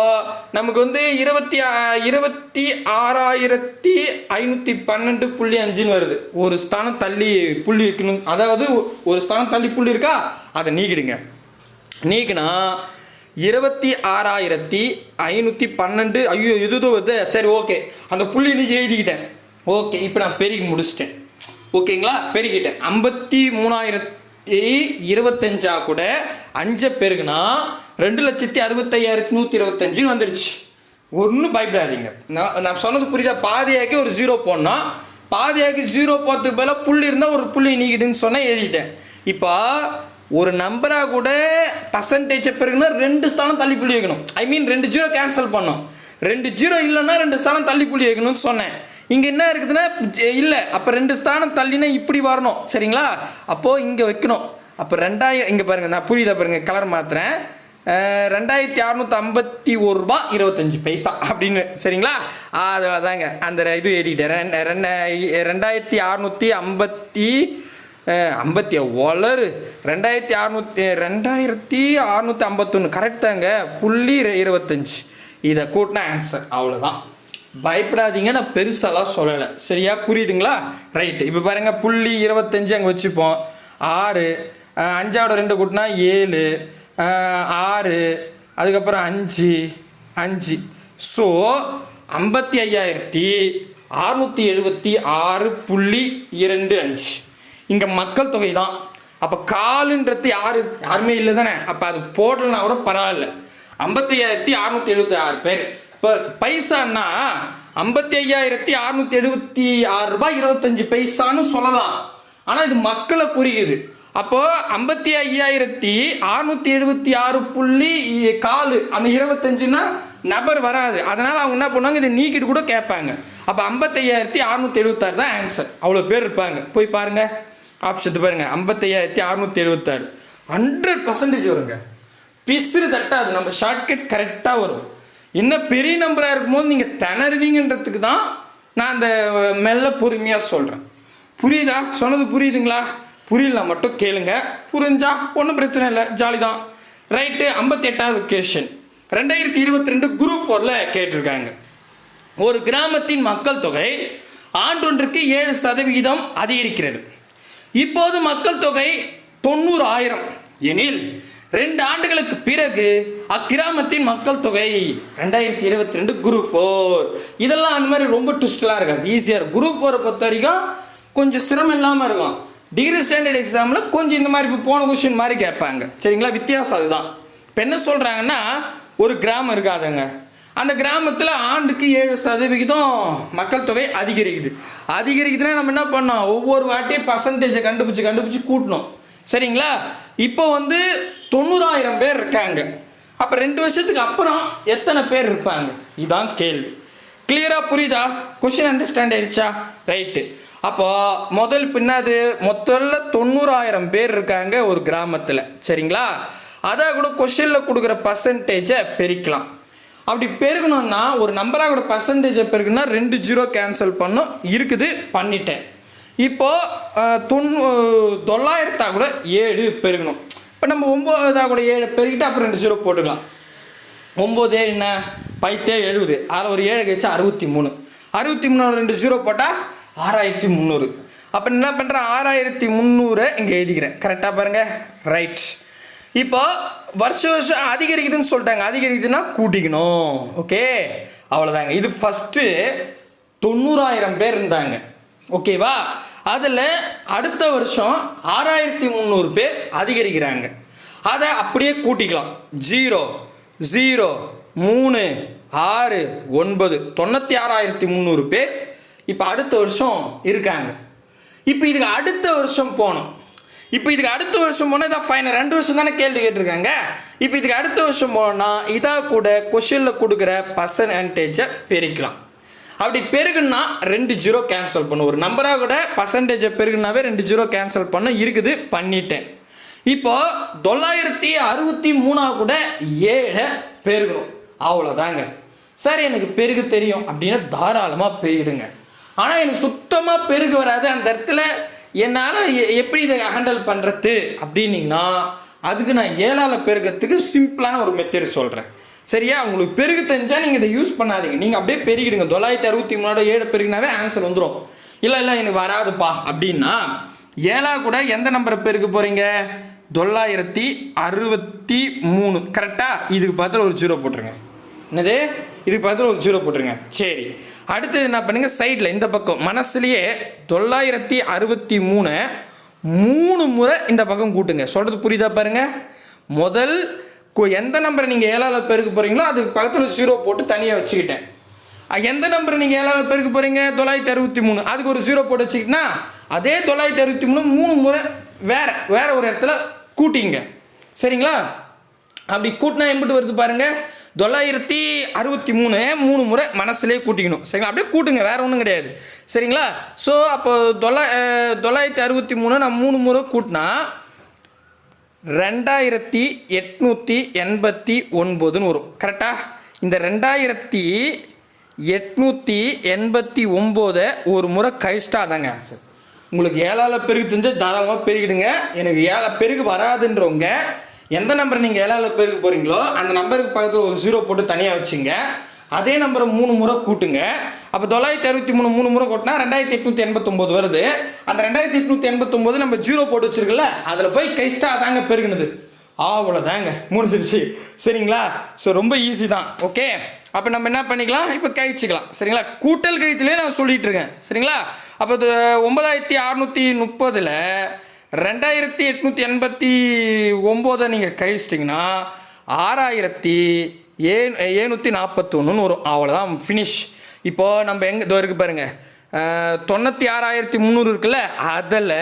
நமக்கு 26,512.5 வருது. ஒரு ஸ்தானம் தள்ளி புள்ளி வைக்கணும். அதாவது ஒரு ஸ்தானம் தள்ளி புள்ளி இருக்கா, அதை நீக்கிடுங்க. நீக்கினா 26,512. ஐயோ, இதுதோ வருது. சரி, ஓகே, அந்த புள்ளி நீக்கி எழுதிக்கிட்டேன். ஓகே, இப்போ நான் பெருக்கி முடிச்சிட்டேன். ஓகேங்களா? பெருக்கிட்டேன். 53,025 கூட 5 பேருக்குன்னா 2,65,125 வந்துடுச்சு. ஒன்றும் பயப்படாதீங்க. நான் சொன்னது புரியுதா? பாதியாக்கி ஒரு 0 போடணும். பாதியாக்கி 0 போகிறதுக்கு பதிலாக புள்ளி இருந்தால் ஒரு புள்ளி நீக்கிடுன்னு சொன்னால் எழுதிட்டேன். இப்போ ஒரு நம்பராக கூட பர்சன்டேஜ் பெருக்குன்னா 2 ஸ்தானம் தள்ளி புள்ளி வைக்கணும். 2 0 கேன்சல் பண்ணோம். 2 0 இல்லைன்னா 2 ஸ்தானம் தள்ளி புள்ளி வைக்கணும்னு சொன்னேன். இங்கே என்ன இருக்குதுன்னா இல்லை, அப்போ 2 ஸ்தானம் தள்ளினா இப்படி வரணும். சரிங்களா? அப்போது இங்கே வைக்கணும். அப்போ 2000 இங்கே பாருங்கள், நான் புரியுதா பாருங்கள், கலர் மாற்றுறேன். 2,651.25 அப்படின்னு. சரிங்களா? அதில் தாங்க அந்த இது எழுதிட்டேன். 2,650 வளரு 2,651 கரெக்ட் தாங்க. புள்ளி 25 இதை கூட்டினா ஆன்சர். அவ்வளோதான். பயப்படாதீங்க, நான் பெருசாலாம் சொல்லலை. சரியா? புரியுதுங்களா? ரைட்டு. இப்போ பாருங்கள், புள்ளி 25 அங்கே வச்சுப்போம். 6 5ஓட 2 கூட்டினா 7 6 அதுக்கப்புறம் 5 ஸோ 55,676.25 இங்கே மக்கள் தொகை தான். அப்போ காலுன்றது யாருமே இல்லை தானே. அப்போ அது போடலன்னா கூட பரவாயில்ல. 55,676 பேர். இப்போ பைசான்னா 55,676.25 சொல்லலாம். ஆனால் இது மக்களை குறிக்குது. அப்போ 55,676.4 அந்த 25னா நபர் வராது. அதனால அவங்க என்ன பண்ணுவாங்க, இதை நீக்கிட்டு கூட கேட்பாங்க. அப்போ 55,676 தான் ஆன்சர். அவ்வளோ பேர் இருப்பாங்க. போய் பாருங்க, ஆப்ஷன் பாருங்க. 55,676 100% வருங்க. பிசுறு தட்டாது. நம்ம ஷார்ட்கட் கரெக்டாக வரும். இன்னும் பெரிய நம்பராக இருக்கும்போது நீங்கள் திணறுவீங்கன்றதுக்கு தான் நான் அந்த மெல்ல பொறுமையாக சொல்கிறேன். புரியுதா? சொன்னது புரியுதுங்களா? புரியல மட்டும் கேளுங்க. புரிஞ்சா ஒன்றும் பிரச்சனை இல்லை, ஜாலி தான். ரைட்டு. 58வது கொஸ்டின் 2022 குரூப் 4ல் கேட்டிருக்காங்க. ஒரு கிராமத்தின் மக்கள் தொகை ஆண்டொன்றுக்கு 7% அதிகரிக்கிறது. இப்போது மக்கள் தொகை 90,000 எனில் 2 ஆண்டுகளுக்கு பிறகு அக்கிராமத்தின் மக்கள் தொகை 2022 குரூப் 4. இதெல்லாம் அந்த மாதிரி ரொம்ப ட்விஸ்ட்லாம் இருக்காது, ஈஸியாக இருக்கும். குரூப் 4 பொறுத்த வரைக்கும் கொஞ்சம் சிரமம் இல்லாமல் இருக்கும். டிகிரி ஸ்டாண்டர்ட் எக்ஸாமில் கொஞ்சம் இந்த மாதிரி இப்போ போன கொஸ்டின் மாதிரி கேட்பாங்க. சரிங்களா, வித்தியாசம் அதுதான். இப்போ என்ன சொல்கிறாங்கன்னா, ஒரு கிராமம் இருக்காதுங்க, அந்த கிராமத்தில் ஆண்டுக்கு 7% மக்கள் தொகை அதிகரிக்குதுன்னா நம்ம என்ன பண்ணோம், ஒவ்வொரு வாட்டியும் பர்சன்டேஜை கண்டுபிடிச்சி கூட்டணும். சரிங்களா, இப்போ 90,000 பேர் இருக்காங்க. அப்போ 2 வருஷத்துக்கு அப்புறம் எத்தனை பேர் இருப்பாங்க, இதுதான் கேள்வி. கிளியராக புரியுதா? கொஸ்டின் அண்டர்ஸ்டாண்ட் ஆயிடுச்சா? ரைட்டு. அப்போ முதல்ல 90,000 பேர் இருக்காங்க ஒரு கிராமத்தில். சரிங்களா, அதான் கூட கொஸ்டினில் கொடுக்குற பர்சன்டேஜை பெருக்கலாம். அப்படி பெருகணும்னா ஒரு நம்பராக கூட பர்சன்டேஜை பெருகுனா 2 0 கேன்சல் பண்ணும், பண்ணிட்டேன். இப்போது 900 கூட 7 பெருகணும். இப்போ நம்ம 9 கூட 7 பெருகிட்டு அப்புறம் 2 0 போட்டுக்கலாம். 9 என்ன 10 70, அதில் ஒரு 7 கழிச்சா 63. 63 2 0 போட்டால் 6300. அப்போ என்ன பண்ணுறேன், 6300 இங்கே எழுதிக்கிறேன். கரெக்டாக பாருங்கள், ரைட். இப்போ வருஷம் அதிகரிக்குதுன்னு சொல்லிட்டாங்க, அதிகரிக்குதுன்னா கூட்டிக்கணும். ஓகே, அவ்வளோதாங்க. இது ஃபஸ்ட்டு 90,000 பேர் இருந்தாங்க. ஓகேவா, அதில் அடுத்த வருஷம் 6300 பேர் அதிகரிக்கிறாங்க. அதை அப்படியே கூட்டிக்கலாம். 0 0 3 6 9 96,300 பேர் இப்போ அடுத்த வருஷம் இருக்காங்க. இப்போ இதுக்கு அடுத்த வருஷம் போனோம். போனால் இதான் ஃபைனல். 2 வருஷம் தானே கேள்வி கேட்டிருக்காங்க. இப்போ இதுக்கு அடுத்த வருஷம் போனால் இதாக கூட கொஷனில் கொடுக்குற பர்சன்டேஜை பெருக்கலாம். அப்படி பெருகுன்னா 2 0 கேன்சல் பண்ணும். ஒரு நம்பராக கூட பர்சன்டேஜை பெருகுனாவே 2 0 கேன்சல் பண்ண பண்ணிட்டேன். இப்போ 963 கூட 7 பெருகணும். அவ்வளோதாங்க. சார் எனக்கு பெருகு தெரியும் அப்படின்னா தாராளமாக பெருகிடுங்க. ஆனால் எனக்கு சுத்தமாக பெருகு வராது, அந்த இடத்துல என்னால் எப்படி இதை ஹேண்டில் பண்ணுறது அப்படின்னீங்கன்னா அதுக்கு நான் 7ஆல் பெருகிறதுக்கு சிம்பிளான ஒரு மெத்தட் சொல்கிறேன். சரியா, உங்களுக்கு பெருகு தெரிஞ்சால் நீங்கள் இதை யூஸ் பண்ணாதீங்க, நீங்கள் அப்படியே பெருகிடுங்க. 963 7 பெருகினாவே ஆன்சர் வந்துடும். இல்லை எனக்கு வராதுப்பா அப்படின்னா 7 கூட எந்த நம்பரை பெருக்க போகிறீங்க, 963. கரெக்டாக, இதுக்கு பதில் ஒரு 0 போட்டுருங்க. என்னது, இதுக்கு பதில் ஒரு 0 போட்டுருங்க. சரி, அடுத்தது என்ன பண்ணுங்க, சைடில் இந்த பக்கம் மனசுலேயே 963 3 முறை இந்த பக்கம் கூட்டுங்க. சொல்கிறது புரியுதா பாருங்க. முதல் எந்த நம்பரை நீங்கள் 7ஆல் பெருக்க போகிறீங்களோ அதுக்கு பக்கத்தில் 0 போட்டு தனியாக வச்சுக்கிட்டேன். எந்த நம்பரை நீங்கள் 7ஆல் பெருக்க போகிறீங்க, 963, அதுக்கு ஒரு 0 போட்டு வச்சுக்கிட்டா அதே 963 3 முறை வேற ஒரு இடத்துல கூட்டிங்க. சரிங்களா, அப்படி கூட்டினா எம்பிட்டு வருது பாருங்கள், 963 3 முறை மனசுலேயே கூட்டிக்கணும். சரிங்களா, அப்படியே கூட்டுங்க, வேறு ஒன்றும் கிடையாது. சரிங்களா, ஸோ அப்போ 963 நான் 3 முறை கூட்டினா 2889 வரும். கரெக்டாக, இந்த 2889 ஒரு முறை கழிச்சிட்டா தாங்க ஆன்சர். உங்களுக்கு 7ஆல் பெருகு தெரிஞ்சால் தாராளமாக பெருகிடுங்க. எனக்கு 7 பெருகு வராதுன்றவங்க எந்த நம்பரை நீங்கள் 7ஆல் பெருக்க போகிறீங்களோ அந்த நம்பருக்கு பக்கத்தில் ஒரு 0 போட்டு தனியாக வச்சுங்க. அதே நம்பரை 3 முறை கூட்டுங்க. அப்போ 963 3 முறை கூட்டினா 2889 வருது. அந்த 2889 நம்ம 0 போட்டு வச்சிருக்கல, அதில் போய் கைஸ்டா தாங்க பெருகுனது. அவ்வளோதாங்க, முடிஞ்சிருச்சு. சரிங்களா, ஸோ ரொம்ப ஈஸி தான். ஓகே, அப்போ நம்ம என்ன பண்ணிக்கலாம், இப்போ கழிச்சிக்கலாம். சரிங்களா, கூட்டல் கழித்துலேயே நான் சொல்லிட்டு இருக்கேன். சரிங்களா, அப்போ 9630 2889 நீங்கள் கழிச்சிட்டிங்கன்னா 6741 வரும். அவ்வளோதான், ஃபினிஷ். இப்போது நம்ம எங்கே இதோ இருக்குது பாருங்கள், 96,300 இருக்குல்ல, அதில்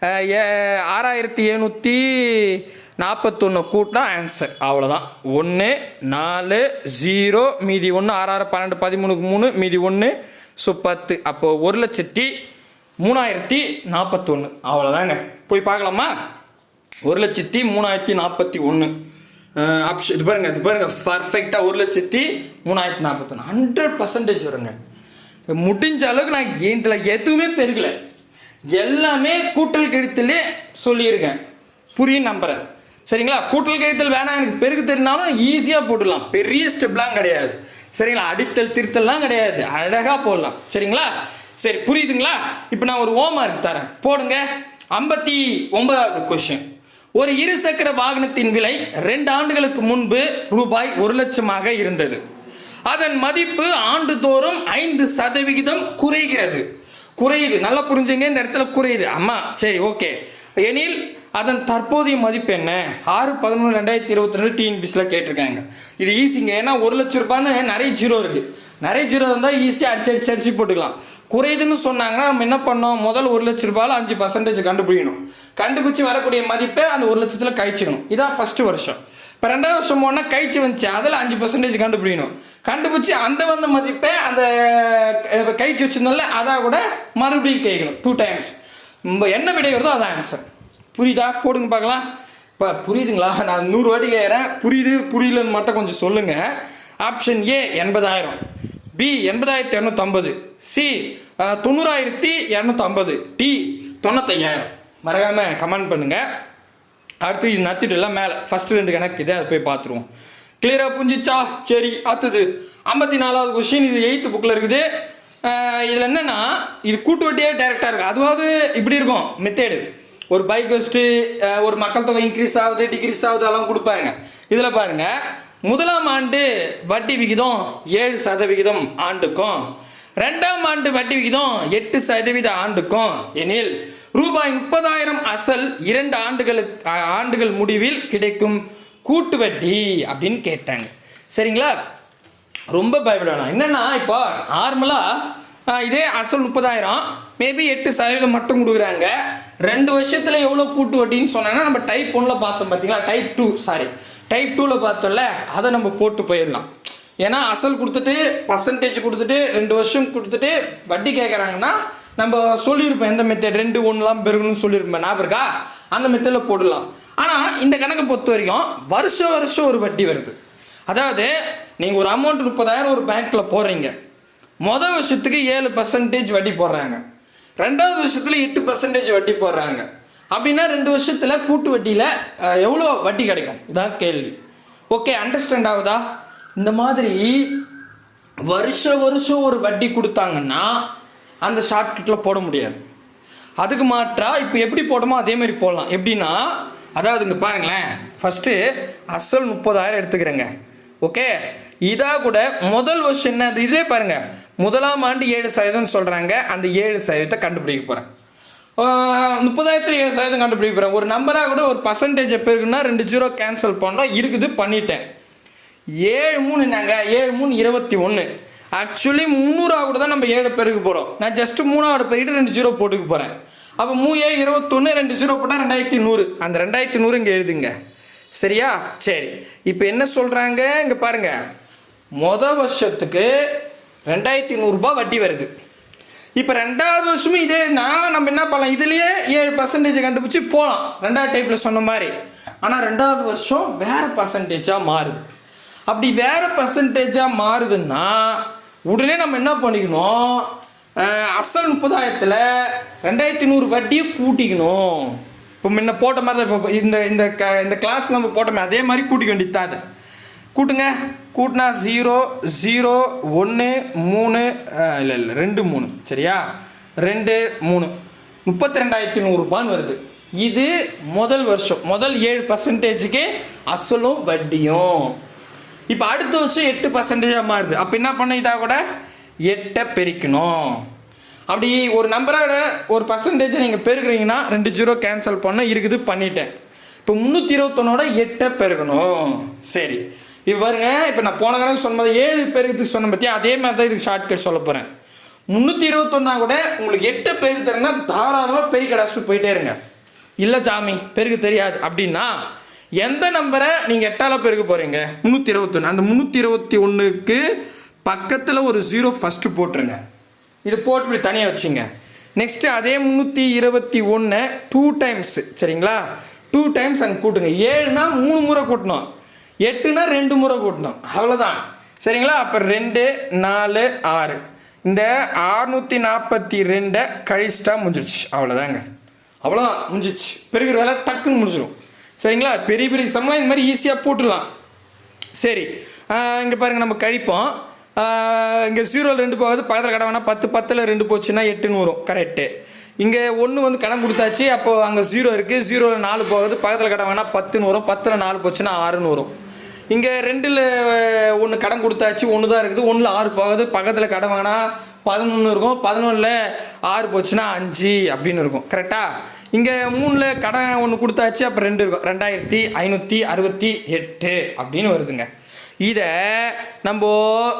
6741 கூட்டினா ஆன்சர். அவ்வளோதான். 1 4 0 மீதி 1 6 6 12 13 மீதி 1 ஸோ 10. அப்போது 1,03,041. அவ்வளோதாங்க. போய் பார்க்கலாமா, 1,03,041 ஆப்ஷன் இது பாருங்கள் பர்ஃபெக்டாக 1,03,041 100% வருங்க. முடிஞ்ச அளவுக்கு நான் இதில் எதுவுமே பெருகலை, எல்லாமே கூட்டல் கழித்தலே சொல்லியிருக்கேன். புரியும் நம்புறேன். சரிங்களா, கூட்டல் கழித்தல் வேணாம் எனக்கு பெருகு தெரினாலும் ஈஸியாக போட்டுடலாம், பெரிய ஸ்டெப்லாம் கிடையாது. சரிங்களா, அடித்தல் திருத்தல்லாம் கிடையாது, அழகாக போடலாம். சரிங்களா, சரி புரியுதுங்களா. இப்போ நான் ஒரு ஹோம்வொர்க் தரேன், போடுங்க. 59வது கொஸ்டின். ஒரு இருசக்கர வாகனத்தின் விலை 2 ஆண்டுகளுக்கு முன்பு ரூபாய் 1,00,000 இருந்தது. அதன் மதிப்பு ஆண்டுதோறும் 5% குறைகிறது. குறையுது, நல்லா புரிஞ்சுங்க, இந்த இடத்துல குறையுது. அம்மா சரி ஓகே. எனில் அதன் தற்போதைய மதிப்பு என்ன? 6/11/2022 டிஎன்பிசியில் கேட்டிருக்காங்க. இது ஈஸிங்க, ஏன்னா 1,00,000 ரூபான்னு நிறைய ஜீரோ இருக்குது. நிறைய ஜீரோ இருந்தால் ஈஸியாக அடிச்சு போட்டுக்கலாம். குறையுதுன்னு சொன்னாங்கன்னா நம்ம என்ன பண்ணோம், முதல் 1,00,000 ரூபாயில் 5% கண்டுபிடிக்கணும். கண்டுபிடிச்சி வரக்கூடிய மதிப்பை அந்த 1,00,000 கழிச்சிக்கணும். இதான் ஃபஸ்ட்டு வருஷம். இப்போ 2வது வருஷம் போனால் கழிச்சு வந்துச்சு, அதில் 5% கண்டுபிடிக்கணும். கண்டுபிடிச்சி அந்த வந்த மதிப்பை அந்த கழிச்சு வச்சிருந்தோம்ல அதான் கூட மறுபடியும் கேட்கணும் 2 டைம்ஸ். என்ன விடை வருதோ அதான் ஆன்சர். புரியுதா? போடுங்க பார்க்கலாம். இப்போ புரியுதுங்களா? நான் 100 வாட்டி கேட்குறேன். புரியலன்னு மட்டும் கொஞ்சம் சொல்லுங்கள். Option A 80,000, B 80,250, C 90,250, D 95,000. மறக்காமல் கமெண்ட் பண்ணுங்கள். அடுத்து இது நத்திட்டு எல்லாம் மேலே ஃபஸ்ட்டு 2 கணக்கு இதை அதை போய் பார்த்துருவோம். கிளியராக புரிஞ்சிச்சா? சரி, அடுத்தது 54வது கொஸ்டின். இது 8th புக்கில் இருக்குது. இதில் என்னென்னா இது கூட்டு வட்டியே டேரெக்டாக இருக்குது. அதுவாவது இப்படி இருக்கும் மெத்தேடு. ஒரு பைக் வச்சுட்டு ஒரு மக்கள் தொகை இன்க்ரீஸ் ஆகுது, டிக்ரீஸ் ஆகுது, அதெல்லாம் கொடுப்பாங்க. இதில் பாருங்கள், 1ஆம் ஆண்டு வட்டி விகிதம் 7% ஆண்டுக்கும், 2ஆம் ஆண்டு வட்டி விகிதம் 8% ஆண்டுக்கும் எனில் ரூபாய் 30,000 அசல் 2 ஆண்டுகள் முடிவில் கிடைக்கும் கூட்டு வட்டி அப்படின்னு கேட்டாங்க. சரிங்களா? ரொம்ப பயப்பட வேணாம். என்னென்னா இப்போ நார்மலாக இதே அசல் 30,000 மேபி 8% மட்டும் கொடுக்குறாங்க. 2 வருஷத்தில் எவ்வளோ கூட்டு வட்டின்னு சொன்னாங்கன்னா நம்ம டைப் 1ல் பார்த்தோம் பார்த்தீங்களா, டைப் 2ல் பார்த்தோம்ல, அதை நம்ம போட்டு போயிடலாம். ஏன்னா அசல் கொடுத்துட்டு பர்சன்டேஜ் கொடுத்துட்டு 2 வருஷம் கொடுத்துட்டு வட்டி கேட்குறாங்கன்னா நம்ம சொல்லியிருப்போம் எந்த மெத்தட் 2 1 பெருகணும்னு சொல்லியிருப்பேன். ஞாபகம் இருக்கா? அந்த மெத்தடில் போடலாம். ஆனால் இந்த கணக்கை பொறுத்த வரைக்கும் வருஷம் ஒரு வட்டி வருது. அதாவது நீங்கள் ஒரு அமௌண்ட் 30,000 ஒரு பேங்க்கில் போடுறீங்க. மொதல் வருஷத்துக்கு 7% வட்டி போடுறாங்க, 2வது வருஷத்தில் 8% வட்டி போடுறாங்க. அப்படின்னா 2 வருஷத்தில் கூட்டு வட்டியில் எவ்வளோ வட்டி கிடைக்கும்? இதான் கேள்வி. ஓகே, அண்டர்ஸ்டாண்ட் ஆகுதா? இந்த மாதிரி வருஷம் ஒரு வட்டி கொடுத்தாங்கன்னா அந்த ஷார்ட்கட்டில் போட முடியாது. அதுக்கு மாற்றா இப்போ எப்படி போடமோ அதே மாதிரி போடலாம். எப்படின்னா, அதாவது இங்கே பாருங்களேன், ஃபஸ்ட்டு அசல் 30,000 எடுத்துக்கிறேங்க. ஓகே, இதாக கூட முதல் வருஷம் என்ன இதே பாருங்கள், 1ஆம் ஆண்டு 7% சொல்கிறாங்க. அந்த 7% கண்டுபிடிக்க போகிறேன். 30,000 7% கண்டுபிடிக்க போகிறேன். ஒரு நம்பராக கூட ஒரு பர்சன்டேஜ் எப்போ இருக்குன்னா 2 0 கேன்சல் பண்ணோம், இருக்குது, பண்ணிட்டேன். 7 3 என்னங்க, 7 3 21. ஆக்சுவலி 300 கூட தான் நம்ம 7 பெருக்க போகிறோம். நான் ஜஸ்ட்டு 3வது பெருக்கிட்டு 2 0 போட்டுக்க போகிறேன். அப்போ 3 7 21, 2 0 போட்டால் 2100. அந்த 2100 இங்கே எழுதுங்க. சரியா? சரி, இப்போ என்ன சொல்கிறாங்க இங்கே பாருங்கள், மொதல் வருஷத்துக்கு 2,100 ரூபாய் வட்டி வருது. இப்போ 2வது வருஷமும் இதே நம்ம என்ன பண்ணலாம், இதுலேயே 7% கண்டுபிடிச்சி போகலாம் 2வது டைப்பில் சொன்ன மாதிரி. ஆனால் 2வது வருஷம் வேறு பர்சன்டேஜாக மாறுது. அப்படி வேறு பர்சன்டேஜாக மாறுதுன்னா உடனே நம்ம என்ன பண்ணிக்கணும், அசல் 30,000ல் 2,100 வட்டியை கூட்டிக்கணும். இப்போ முன்ன போட்ட மாதிரி தான் இப்போ இந்த கிளாஸ் நம்ம போட்டோமே அதே மாதிரி கூட்டிக்க வேண்டியது தான். அதை கூட்டுங்க. கூட்டினா 0 0 1 3 இல்லை 2 3. சரியா? 2 3 32,100 ரூபான்னு வருது. இது முதல் வருஷம், முதல் 7%க்கு அசலும் வட்டியும். இப்போ அடுத்த வருஷம் 8%ஆக மாறுது. அப்போ என்ன பண்ண, இதாக கூட 8 பெருக்கணும். அப்படி ஒரு நம்பரோட ஒரு பர்சன்டேஜை நீங்கள் பெருக்குறீங்கன்னா 2 0 கேன்சல் பண்ண இருக்குது, பண்ணிட்டேன். இப்போ 321ஓட 8 பெருக்கணும். சரி, இப்போ பாருங்க, இப்போ நான் போன கணக்கு சொன்னது 7 பெருக்கிறதுக்கு சொன்ன பற்றி அதே மாதிரி தான் இதுக்கு ஷார்ட்கட் சொல்ல போகிறேன். 321 கூட உங்களுக்கு 8 பெருக்கு தரேன்னா தாராளமாக பெருக்க அடைச்சிட்டு போயிட்டே இருங்க. இல்லை சாமி பெருக்கு தெரியாது அப்படின்னா எந்த நம்பரை நீங்கள் 8ஆல் பெருக்க போகிறீங்க? 321. அந்த 321க்கு பக்கத்தில் ஒரு 0 ஃபஸ்ட்டு போட்டுருங்க. இது போட்டு இப்படி தனியாக வச்சுங்க. நெக்ஸ்ட்டு அதே 321 2 டைம்ஸ். சரிங்களா? 2 டைம்ஸ் அங்கே கூட்டுங்க. 7னா 3 முறை கூட்டணும், 8னா 2 முறை கூட்டணும், அவ்வளோதான். சரிங்களா? அப்போ 2 4 6. இந்த 642 கழிச்சிட்டா முடிஞ்சிடுச்சு. அவ்வளோதாங்க, அவ்வளோதான், முடிஞ்சிச்சு. பெருகிற வேலை டக்குன்னு முடிஞ்சிடும். சரிங்களா? பெரிய பெரிய சம்பளம் இந்த மாதிரி ஈஸியாக போட்டுடலாம். சரி, இங்கே பாருங்கள், நம்ம கழிப்போம். இங்கே 0ல் 2 போகாது, பக்கத்தில் கடை வேணால் 10 10ல் 2 போச்சுன்னா 8ன்னு வரும். கரெக்டு. இங்கே 1 வந்து கடன் கொடுத்தாச்சு, அப்போது அங்கே 0 இருக்குது, 0ல் 4 போகுது, பக்கத்தில் கடன் வேணால் 10ன்னு வரும், 10ல் 4 போச்சுன்னா 6ன்னு வரும். இங்கே 2ல் 1 கடன் கொடுத்தாச்சு, 1 தான் இருக்குது, 1ல் 6 போகுது, பக்கத்தில் கடன் வேணால் 11 இருக்கும், 11ல் 6 போச்சுன்னா 5 அப்படின்னு இருக்கும். கரெக்டாக? இங்கே 3ல் கடன் 1 கொடுத்தாச்சு, அப்போ 2 இருக்கும், 2568 அப்படின்னு வருதுங்க. இதை நம்ம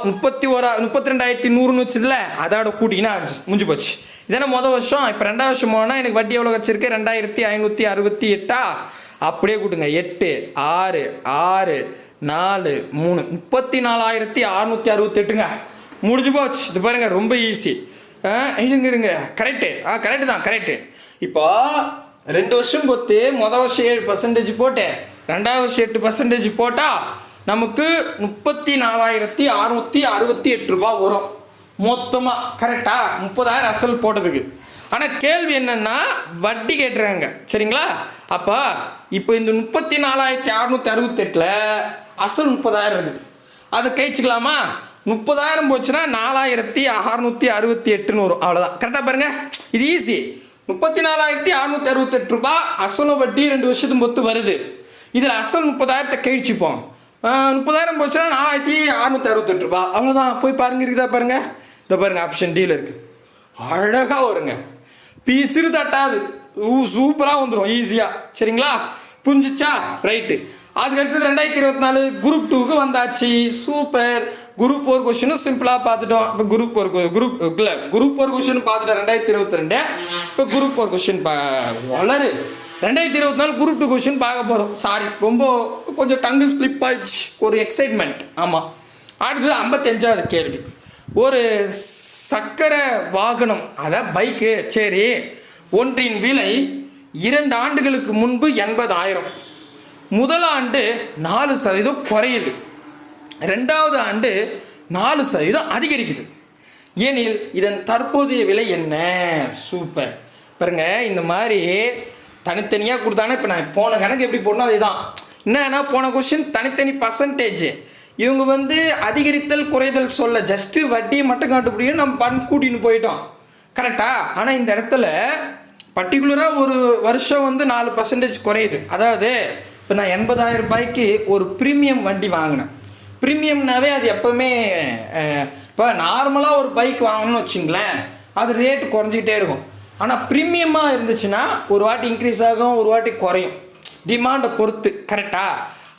32,100ன்னு வச்சதுல அதோட கூட்டிங்கன்னா முடிஞ்சு போச்சு. இதெல்லாம் மொதல் வருஷம். இப்போ 2வது வருஷம் போனால் எனக்கு வட்டி எவ்வளோ வச்சிருக்கு? 2568. அப்படியே கூட்டுங்க, 8 6 6 4 3 34,668ங்க. முடிஞ்சு போச்சு. இது பாருங்க, ரொம்ப ஈஸி. இருங்க கரெக்டு. கரெக்டு தான், கரெக்டு. இப்போ 2 வருஷம் பொறுத்து மொதல் வருஷம் 7% போட்டு 2வது வருஷம் 8% போட்டால் நமக்கு 34,668 ரூபா வரும் மொத்தமாக. கரெக்டா? 30,000 அசல் போட்டதுக்கு. ஆனால் கேள்வி என்னென்னா வட்டி கேட்டுறாங்க. சரிங்களா? அப்போ இப்போ இந்த 34,668ல் அசல் 30,000 இருக்குது. அதை கழிச்சிக்கலாமா? 30,000 போச்சுன்னா 4,668ன்னு வரும். அவ்வளோதான். கரெக்டாக பாருங்கள், இது ஈஸி. 34,668 ரூபா அசலும் வட்டி 2 வருஷத்துக்கு மொத்து வருது. இதில் அசல் 30,000 கழிச்சுப்போம். 30,000 போச்சுன்னா 4,668 ரூபா. அவ்வளோதான். போய் பாருங்க, இருக்குதா பாருங்க. இதை பாருங்க, ஆப்ஷன் டியில் இருக்குது. அழகாக வருங்க, பீஸிரு தட்டாது, சூப்பராக வந்துடும் ஈஸியாக. சரிங்களா? புரிஞ்சிச்சா? ரைட்டு. அதுக்கடுத்தது 2024 குரூப் 2க்கு வந்தாச்சு. சூப்பர். குரூப் 4 கொஸ்டினும் சிம்பிளாக பார்த்துட்டோம். இப்போ குரூப் 4 கொஸ்டின் பார்த்துட்டோம் 2022. இப்போ குரூப் 4 கொஸ்டின் வளரு 2024 குரூப் 2 கொஸ்டின் பார்க்க போகிறோம். சாரி, ரொம்ப கொஞ்சம் டங்கு ஸ்லிப் ஆயிடுச்சு, ஒரு எக்ஸைட்மெண்ட். ஆமாம். அடுத்தது 55வது கேள்வி. ஒரு சக்கர வாகனம், அதாவது பைக்கு, சரி, ஒன்றின் விலை 2 ஆண்டுகளுக்கு முன்பு 80,000. முதல் ஆண்டு 4% குறையுது, 2வது ஆண்டு 4% அதிகரிக்குது. ஏனில் இதன் தற்போதைய விலை என்ன? சூப்பர். பாருங்க, இந்த மாதிரி தனித்தனியாக கொடுத்தானே. இப்போ நான் போன கணக்கு எப்படி போடணும் அதுதான். என்னன்னா, போன கொஸ்டின் தனித்தனி பர்சன்டேஜ். இவங்க வந்து அதிகரித்தல் குறைதல் சொல்ல ஜஸ்ட்டு வட்டியை மட்டும் காட்டுப்படியும் நம்ம கூட்டின்னு போயிட்டோம். கரெக்டா? ஆனால் இந்த இடத்துல பர்டிகுலராக ஒரு வருஷம் வந்து 4% குறையுது. அதாவது இப்போ நான் 80,000 ரூபாய்க்கு ஒரு ப்ரீமியம் வண்டி வாங்கினேன். ப்ரீமியம்னாவே அது எப்போவுமே இப்போ நார்மலாக ஒரு பைக் வாங்கணும்னு வச்சிங்களேன், அது ரேட்டு குறைஞ்சிக்கிட்டே இருக்கும். ஆனால் ப்ரீமியமாக இருந்துச்சுன்னா ஒரு வாட்டி இன்க்ரீஸ் ஆகும், ஒரு வாட்டி குறையும், டிமாண்டை பொறுத்து. கரெக்டாக?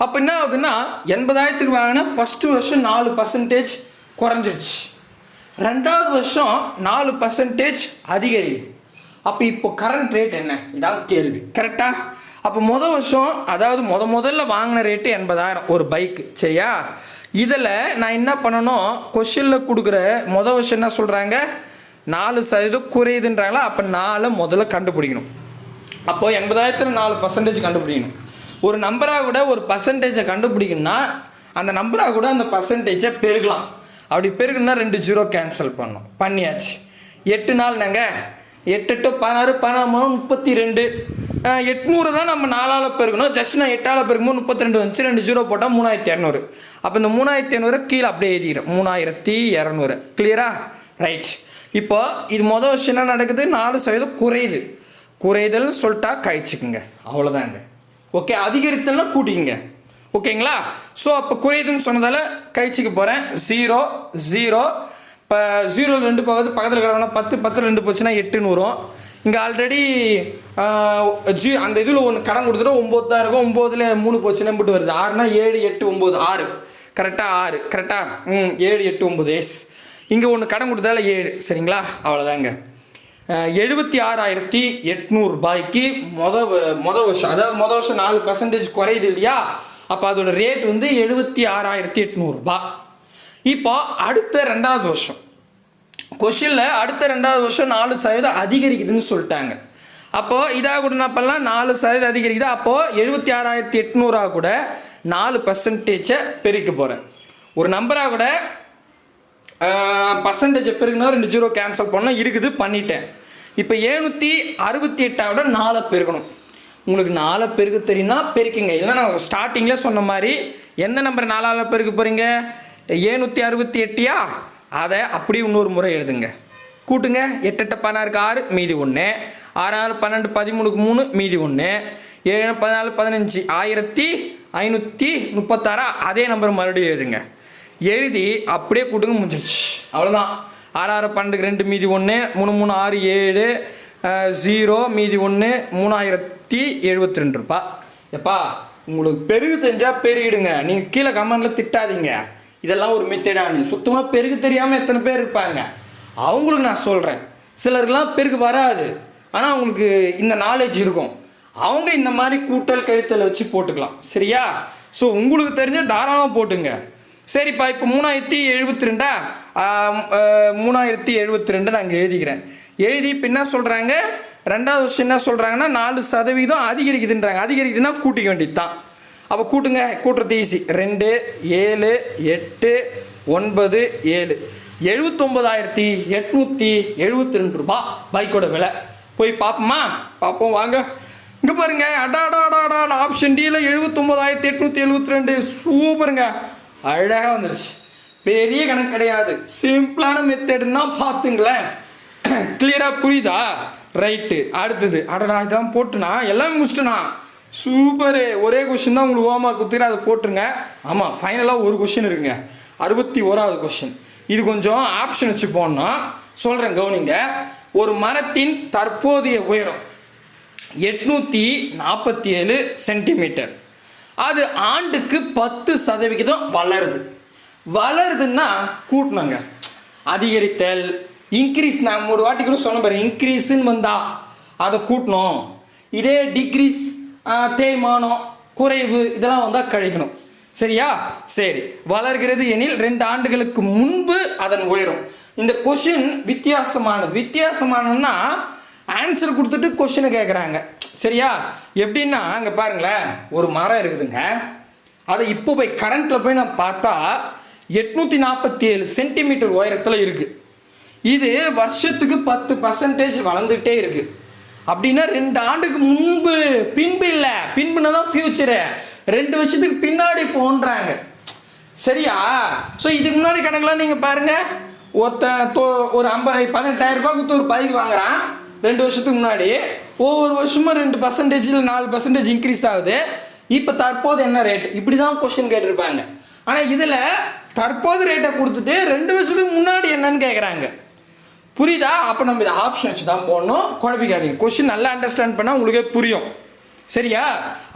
அப்போ என்ன ஆகுதுன்னா, 80,000க்கு வாங்கினா ஃபஸ்ட்டு வருஷம் 4% குறைஞ்சிருச்சு, 2வது வருஷம் 4% அதிகரிக்குது. அப்போ இப்போ கரண்ட் ரேட் என்ன? இதான் கேள்வி. கரெக்டாக? அப்போ மொதல் வருஷம், அதாவது முதல்ல வாங்கின ரேட்டு 80,000 ஒரு பைக்கு. சரியா? இதில் நான் என்ன பண்ணணும், கொஷினில் கொடுக்குற மொதல் வருஷம் என்ன சொல்கிறாங்க, 4% குறையுதுன்றாங்களா? அப்போ 4 முதல்ல கண்டுபிடிக்கணும். அப்போது 80,000ல் 4% கண்டுபிடிக்கணும். ஒரு நம்பராக கூட ஒரு பர்சன்டேஜை கண்டுபிடிக்கணும்னா அந்த நம்பராக கூட அந்த பர்சன்டேஜை பெருகலாம். அப்படி பெருகுன்னா 2 0 கேன்சல் பண்ணணும். பண்ணியாச்சு. 8 நாள் நாங்கள் 8 × 16 16 32. 800 தான் நம்ம 4ஆல் பெருக்கணும். ஜஸ்ட் நான் 8ஆல் பெருக்கும்போது 32 வந்துச்சு. 2 0 போட்டால் 3,200. அப்போ இந்த 3,200 கீழே அப்படியே எழுதிக்கிறேன், 3,200. கிளியரா? ரைட். இப்போ இது மொதல் வருஷம் என்ன நடக்குது, 4% குறையுது. குறைதல்னு சொல்லிட்டா கழிச்சுக்குங்க, அவ்வளோதாங்க. ஓகே, அதிகரித்தல்னா கூட்டிங்க. ஓகேங்களா? ஸோ அப்போ குறையுதுன்னு சொன்னதால் கழிச்சிக்க போகிறேன். 0 0. இப்போ 0ல் 2 போகுது, பக்கத்தில் கிடக்கணும் 10, 10ல் 2 போச்சுன்னா 8ன்னு வரும். இங்கே ஆல்ரெடி அந்த இதில் ஒன்று கடன் கொடுத்துட்டு 9 தான் இருக்கும். 9ல் 3 போச்சுன்னா மட்டும் வருது. 6னா 7 8 9 6. கரெக்டாக? 6. கரெக்டாக? 7 8 9 எஸ். இங்கே ஒன்று கடன் கொடுத்தால 7. சரிங்களா? அவ்வளோதாங்க. 76,800 ரூபாய்க்கு மொதல் வருஷம், அதாவது மொதல் வருஷம் 4% குறையுது இல்லையா? அப்போ அதோட ரேட் வந்து 76,800 ரூபாய். இப்போ அடுத்த 2வது வருஷம் கொஷினில் அடுத்த 2வது வருஷம் 4% அதிகரிக்குதுன்னு சொல்லிட்டாங்க. அப்போது இதாக கூட என்ன பண்ணலாம், 4% அதிகரிக்குது. அப்போது 76,800 கூட 4% பெருக்க போகிறேன். ஒரு நம்பராக கூட பர்சன்டேஜ் பெருக்குனா 2 0 கேன்சல் பண்ணோம், இருக்குது, பண்ணிட்டேன். இப்போ 768 4 பெருக்கணும். உங்களுக்கு 4 பெருக்க தெரியும்னா பெருக்குங்க. இல்லைன்னா நான் ஸ்டார்டிங்கில் சொன்ன மாதிரி எந்த நம்பர் 4ஆல் பெருக்க போகிறீங்க, 768. அதை அப்படியே இன்னொரு முறை எழுதுங்க. கூட்டுங்க. 8 8 16 6 மீதி 1, 6 6 12 13 3 மீதி 1, 7 14 15 1536. அதே நம்பர் மறுபடியும் எழுதுங்க. எழுதி அப்படியே கூட்டுங்க, முடிஞ்சிருச்சு. அவ்வளோதான். 6 6 12 2 மீதி 1, 3 3 6 7 0 மீதி 1 3072 ரூபா. எப்பா உங்களுக்கு பெருகு தெரிஞ்சால் பெருகிடுங்க. நீங்கள் கீழே கமெண்டில் திட்டாதீங்க. இதெல்லாம் ஒரு மெத்தடானு. சுத்தமாக பெருகு தெரியாமல் எத்தனை பேர் இருப்பாங்க. அவங்களுக்கு நான் சொல்கிறேன். சிலருக்கெல்லாம் பெருகு வராது, ஆனால் அவங்களுக்கு இந்த நாலேஜ் இருக்கும். அவங்க இந்த மாதிரி கூட்டல் கழித்தலை வச்சு போட்டுக்கலாம். சரியா? ஸோ உங்களுக்கு தெரிஞ்ச தாராளமாக போட்டுங்க. சரிப்பா, இப்போ 3072 3072 நாங்கள் எழுதிக்கிறேன். எழுதி இப்போ என்ன சொல்கிறாங்க, ரெண்டாவது விஷயம் என்ன சொல்கிறாங்கன்னா 4% அதிகரிக்குதுன்றாங்க. அதிகரிக்குதுன்னா கூட்டிக்க வேண்டியது தான். அப்போ கூட்டுங்க. கூட்டுறது ஈஸி. 2 7 8 9 7 79,872 ரூபா பைக்கோட விலை. போய் பார்ப்போமா? பார்ப்போம் வாங்க. இங்கே பாருங்க. அடாடாடாடா, ஆப்ஷன் டியில் 79,872. சூப்பருங்க, அழகாக வந்துருச்சு. பெரிய கணக்கு கிடையாது, சிம்பிளான மெத்தடுன்னா பார்த்துங்களேன். கிளியராக புரியுதா? ரைட்டு. அடுத்தது அடடா இதான் போட்டுனா எல்லாம் முடிச்சிட்டுனா. சூப்பரு. ஒரே கொஷின் தான் உங்களுக்கு ஹோம்ஒர்க் கொடுத்துட்டு அதை போட்டுருங்க. ஆமாம், ஃபைனலாக ஒரு கொஷின் இருக்குங்க, 61வது கொஷின். இது கொஞ்சம் ஆப்ஷன் வச்சு போடணும். சொல்கிறேன், கவனிங்க. ஒரு மரத்தின் தற்போதைய உயரம் 847 சென்டிமீட்டர். அது ஆண்டுக்கு 10% வளருது. வளருதுன்னா கூட்டணுங்க. அதிகரித்தல், இன்க்ரீஸ். நான் ஒரு வாட்டி கூட சொன்ன பாரு, இன்க்ரீஸ்ன்னு வந்தா அதை கூட்டணும். இதே டிக்ரீஸ், தேய்மானம், குறைவு இதெல்லாம் வந்தால் கழிக்கணும். சரியா? சரி. வளர்கிறது எனில் 2 ஆண்டுகளுக்கு முன்பு அதன் உயரம். இந்த கொஷின் வித்தியாசமானது. வித்தியாசமானன்னா ஆன்சர் கொடுத்துட்டு கொஷினை கேட்குறாங்க. சரியா? எப்படின்னா அங்கே பாருங்களேன், ஒரு மரம் இருக்குதுங்க. அதை இப்போ போய் கரண்ட்டில் போய் நான் பார்த்தா 847 சென்டிமீட்டர் உயரத்தில் இருக்குது. இது வருஷத்துக்கு 10% வளர்ந்துக்கிட்டே இருக்குது. அப்படின்னா 2 ஆண்டுக்கு முன்பு, பின்பு இல்லை, பின்புனா தான் ஃபியூச்சரு, 2 வருஷத்துக்கு பின்னாடி போன்றாங்க. சரியா? ஸோ இதுக்கு முன்னாடி கணக்கெலாம் நீங்கள் பாருங்கள். ஒரு 18,000 ரூபாய் கொடுத்து ஒரு பைக் வாங்குறான் 2 வருஷத்துக்கு முன்னாடி. ஒவ்வொரு வருஷமும் 2% இல்லை 4% இன்க்ரீஸ் ஆகுது. இப்போ தற்போது என்ன ரேட், இப்படி தான் கொஸ்டின் கேட்டிருப்பாங்க. ஆனால் இதில் தற்போது ரேட்டை கொடுத்துட்டு 2 வருஷத்துக்கு முன்னாடி என்னன்னு கேட்குறாங்க. புரியுதா? அப்போ நம்ம இதை ஆப்ஷன் வச்சு தான் போடணும். குழப்பிக்காதீங்க. கொஸ்டின் நல்லா அண்டர்ஸ்டாண்ட் பண்ணால் உங்களுக்கே புரியும். சரியா?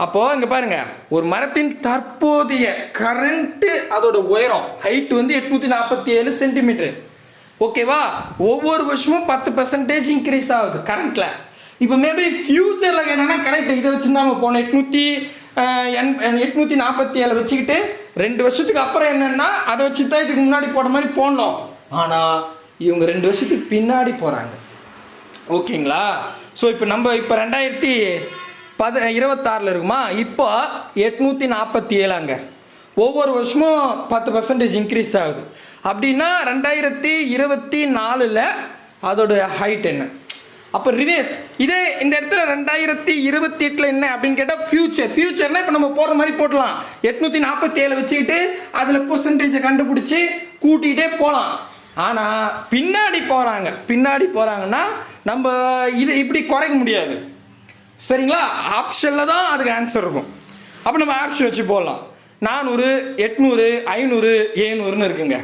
அப்போது இங்கே பாருங்கள், ஒரு மரத்தின் தற்போதைய கரண்ட்டு அதோட உயரம் ஹைட் வந்து 847 சென்டிமீட்டர். ஓகேவா? ஒவ்வொரு வருஷமும் 10% இன்க்ரீஸ் ஆகுது கரண்ட்டில். இப்போ மேபி ஃபியூச்சரில் கேட்டாங்கன்னா கரெக்ட், இதை வச்சு தான் நம்ம போனோம். 847 வச்சுக்கிட்டு 2 வருஷத்துக்கு அப்புறம் என்னென்னா அதை வச்சு தான் இதுக்கு முன்னாடி போட மாதிரி போடணும். ஆனால் இவங்க 2 வருஷத்துக்கு பின்னாடி போகிறாங்க. ஓகேங்களா? ஸோ இப்போ நம்ம 2026 இருக்குமா, இப்போ 847 ஒவ்வொரு வருஷமும் 10% இன்க்ரீஸ் ஆகுது. அப்படின்னா 2024 அதோட ஹைட் என்ன? அப்போ ரிவேஸ். இதே இந்த இடத்துல 2028 என்ன அப்படின்னு கேட்டால் ஃபியூச்சர்னா இப்போ நம்ம போடுற மாதிரி போடலாம். 847 வச்சுக்கிட்டு அதில் பெர்சன்டேஜை கண்டுபிடிச்சி கூட்டிகிட்டே போகலாம். ஆனால் பின்னாடி போகிறாங்கன்னா நம்ம இது இப்படி குறைக்க முடியாது. சரிங்களா? ஆப்ஷனில் தான் அதுக்கு ஆன்சர் இருக்கும். அப்போ நம்ம ஆப்ஷன் வச்சு போடலாம். 400 800 500 700ன்னு இருக்குங்க.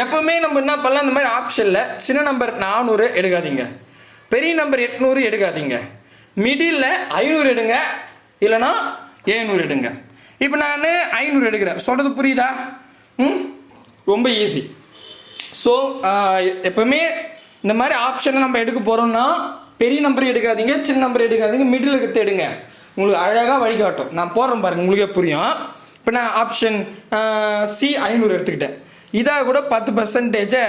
எப்போவுமே நம்ம என்ன பண்ணலாம், இந்த மாதிரி ஆப்ஷனில் சின்ன நம்பர் 400 எடுக்காதீங்க, பெரிய நம்பர் 800 எடுக்காதீங்க, மிடில் 500 எடுங்க, இல்லைனா 700 எடுங்க. இப்போ நான் 500 எடுக்கிறேன். சொல்கிறது புரியுதா? ரொம்ப ஈஸி. ஸோ எப்போவுமே இந்த மாதிரி ஆப்ஷனை நம்ம எடுக்க போகிறோம்னா பெரிய நம்பர் எடுக்காதீங்க, சின்ன நம்பர் எடுக்காதீங்க, மிடில் இருக்கிறத எடுங்க. உங்களுக்கு அழகாக வழிகாட்டும். நான் போடுறேன் பாருங்கள், உங்களுக்கே புரியும். இப்போ நான் ஆப்ஷன் சி 500 எடுத்துக்கிட்டேன். இதாக கூட 10%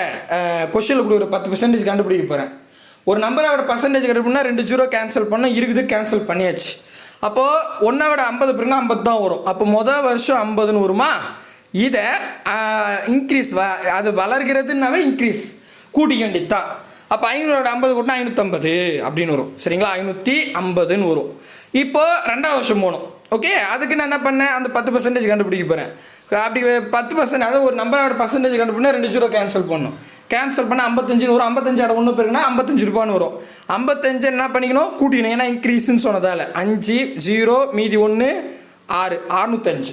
கொஷனில் கொடுக்குற 10% கண்டுபிடிக்க போகிறேன். ஒரு நம்பரோட பர்சன்டேஜ் கண்டுபிடினா 2 0 கேன்சல் பண்ண இருக்குது, கேன்சல் பண்ணியாச்சு. அப்போது 1 விட 50 பிறகு 50 தான் வரும். அப்போ மொதல் வருஷம் 50ன்னு வருமா? இதை இன்க்ரீஸ், அது வளர்கிறதுனாவே இன்க்ரீஸ் கூட்டிக்க வேண்டியது தான். அப்போ 500 50 கூட்டினா 550 அப்படின்னு வரும். சரிங்களா? 550ன்னு வரும். இப்போ 2வது வருஷம் போகணும். ஓகே, அதுக்கு நான் என்ன பண்ணேன், அந்த 10% கண்டுபிடிக்க போகிறேன். அப்படி 10%, அதாவது ஒரு நம்பரோட பர்சன்டேஜ் கண்டுபிடினா 2 ஜீரோ கேன்சல் பண்ணணும். கேன்சல் பண்ணால் 55 வரும். 55 ஒன்று பேருக்குன்னா 55 ரூபான்னு வரும். 55 என்ன பண்ணிக்கணும், கூட்டிக்கணும். ஏன்னா இன்க்ரீஸ்ன்னு சொன்னதால் 5 0 மீதி 1 6 605.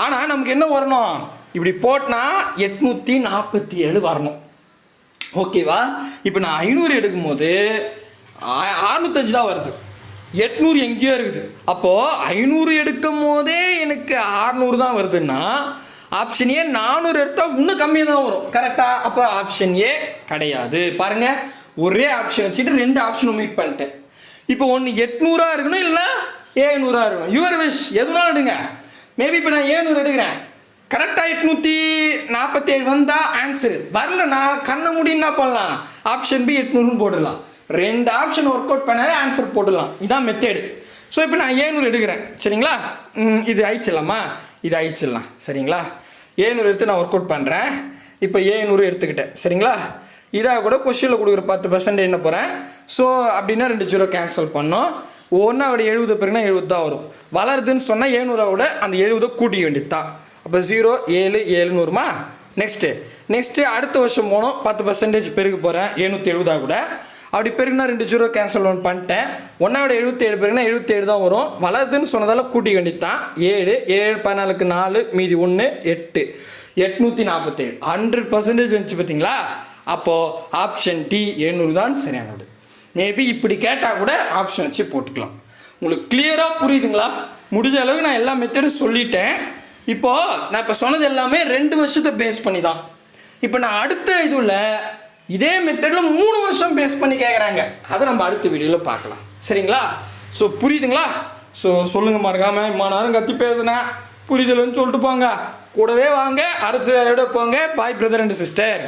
ஆனால் நமக்கு என்ன வரணும், இப்படி போட்டால் 847 வரணும். ஓகேவா? இப்போ நான் 500 எடுக்கும்போது 605 தான் வருது. 800 எங்கேயோ இருக்குது. அப்போது 500 எடுக்கும் போதே எனக்கு 600 தான் வருதுன்னா ஆப்ஷன் ஏ 400 எடுத்தால் இன்னும் கம்மியாக தான் வரும். கரெக்டாக? அப்போ ஆப்ஷன் ஏ கிடையாது. பாருங்கள், ஒரே ஆப்ஷன் வச்சுட்டு 2 ஆப்ஷன் மீட் பண்ணிட்டேன். இப்போ ஒன்று 800 இருக்கணும், இல்லைனா 700 இருக்கணும். யுவர் விஷ், எதுனாலும் எடுங்க. மேபி இப்போ நான் 700 எடுக்கிறேன், கரெக்டாக 847 வந்தால் ஆன்சரு. வரலன்னா கண்ண முடியும்னா போடலாம், ஆப்ஷன் பி 800 போடலாம். 2 ஆப்ஷன் ஒர்க் அவுட் பண்ணாலே ஆன்சர் போடலாம். இதான் மெத்தேடு. ஸோ இப்போ நான் 700 எடுக்கிறேன், சரிங்களா? இது அழிச்சிடலாமா? இது அழிச்சிடலாம், சரிங்களா? 700 எடுத்து நான் ஒர்க் அவுட் பண்ணுறேன். இப்போ 700 எடுத்துக்கிட்டேன், சரிங்களா? இதாக கூட கொஷினில் கொடுக்குற 10% என்ன போகிறேன். ஸோ அப்படின்னா 2 ஜீரோ கேன்சல் பண்ணோம். ஒன்றாவோட 70 பிறகுனா 70 தான் வரும். வளருதுன்னு சொன்னால் 700 அந்த 70 கூட்டிக்க வேண்டியது தான். அப்போ 0 7 7 வருமா? நெக்ஸ்ட்டு அடுத்த வருஷம் போனோம், 10% பெருக போகிறேன் 770 கூட. அப்படி பெருகுனா 2 ஜீரோ கேன்சல் பண்ணிட்டேன். 1ஓட 77 பெருகுனா 77 தான் வரும். வளருதுன்னு சொன்னதால் கூட்டிக்க வேண்டியது தான். 7 7 14க்கு 4 மீதி 1 8 847 100% வந்துச்சு பார்த்தீங்களா? அப்போது ஆப்ஷன் டி 700 தான் சரியானது. மேபி இப்படி கேட்டால் கூட ஆப்ஷன் வச்சு போட்டுக்கலாம். உங்களுக்கு கிளியராக புரியுதுங்களா? முடிஞ்ச அளவுக்கு நான் எல்லா மெத்தடும் சொல்லிட்டேன். இப்போது நான் இப்போ சொன்னது எல்லாமே 2 வருஷத்தை பேஸ் பண்ணி தான். இப்போ நான் அடுத்த இதில் இதே மெத்தடில் 3 வருஷம் பேஸ் பண்ணி கேட்குறாங்க. அதை நம்ம அடுத்த வீடியோவில் பார்க்கலாம், சரிங்களா? ஸோ புரியுதுங்களா? ஸோ சொல்லுங்கள், மறக்காமல் இம்மா நேரம் கத்தி பேசுனேன், புரியுதுன்னு சொல்லிட்டு போங்க. கூடவே வாங்க, அரசு போங்க. பாய் பிரதர் அண்ட் சிஸ்டர்.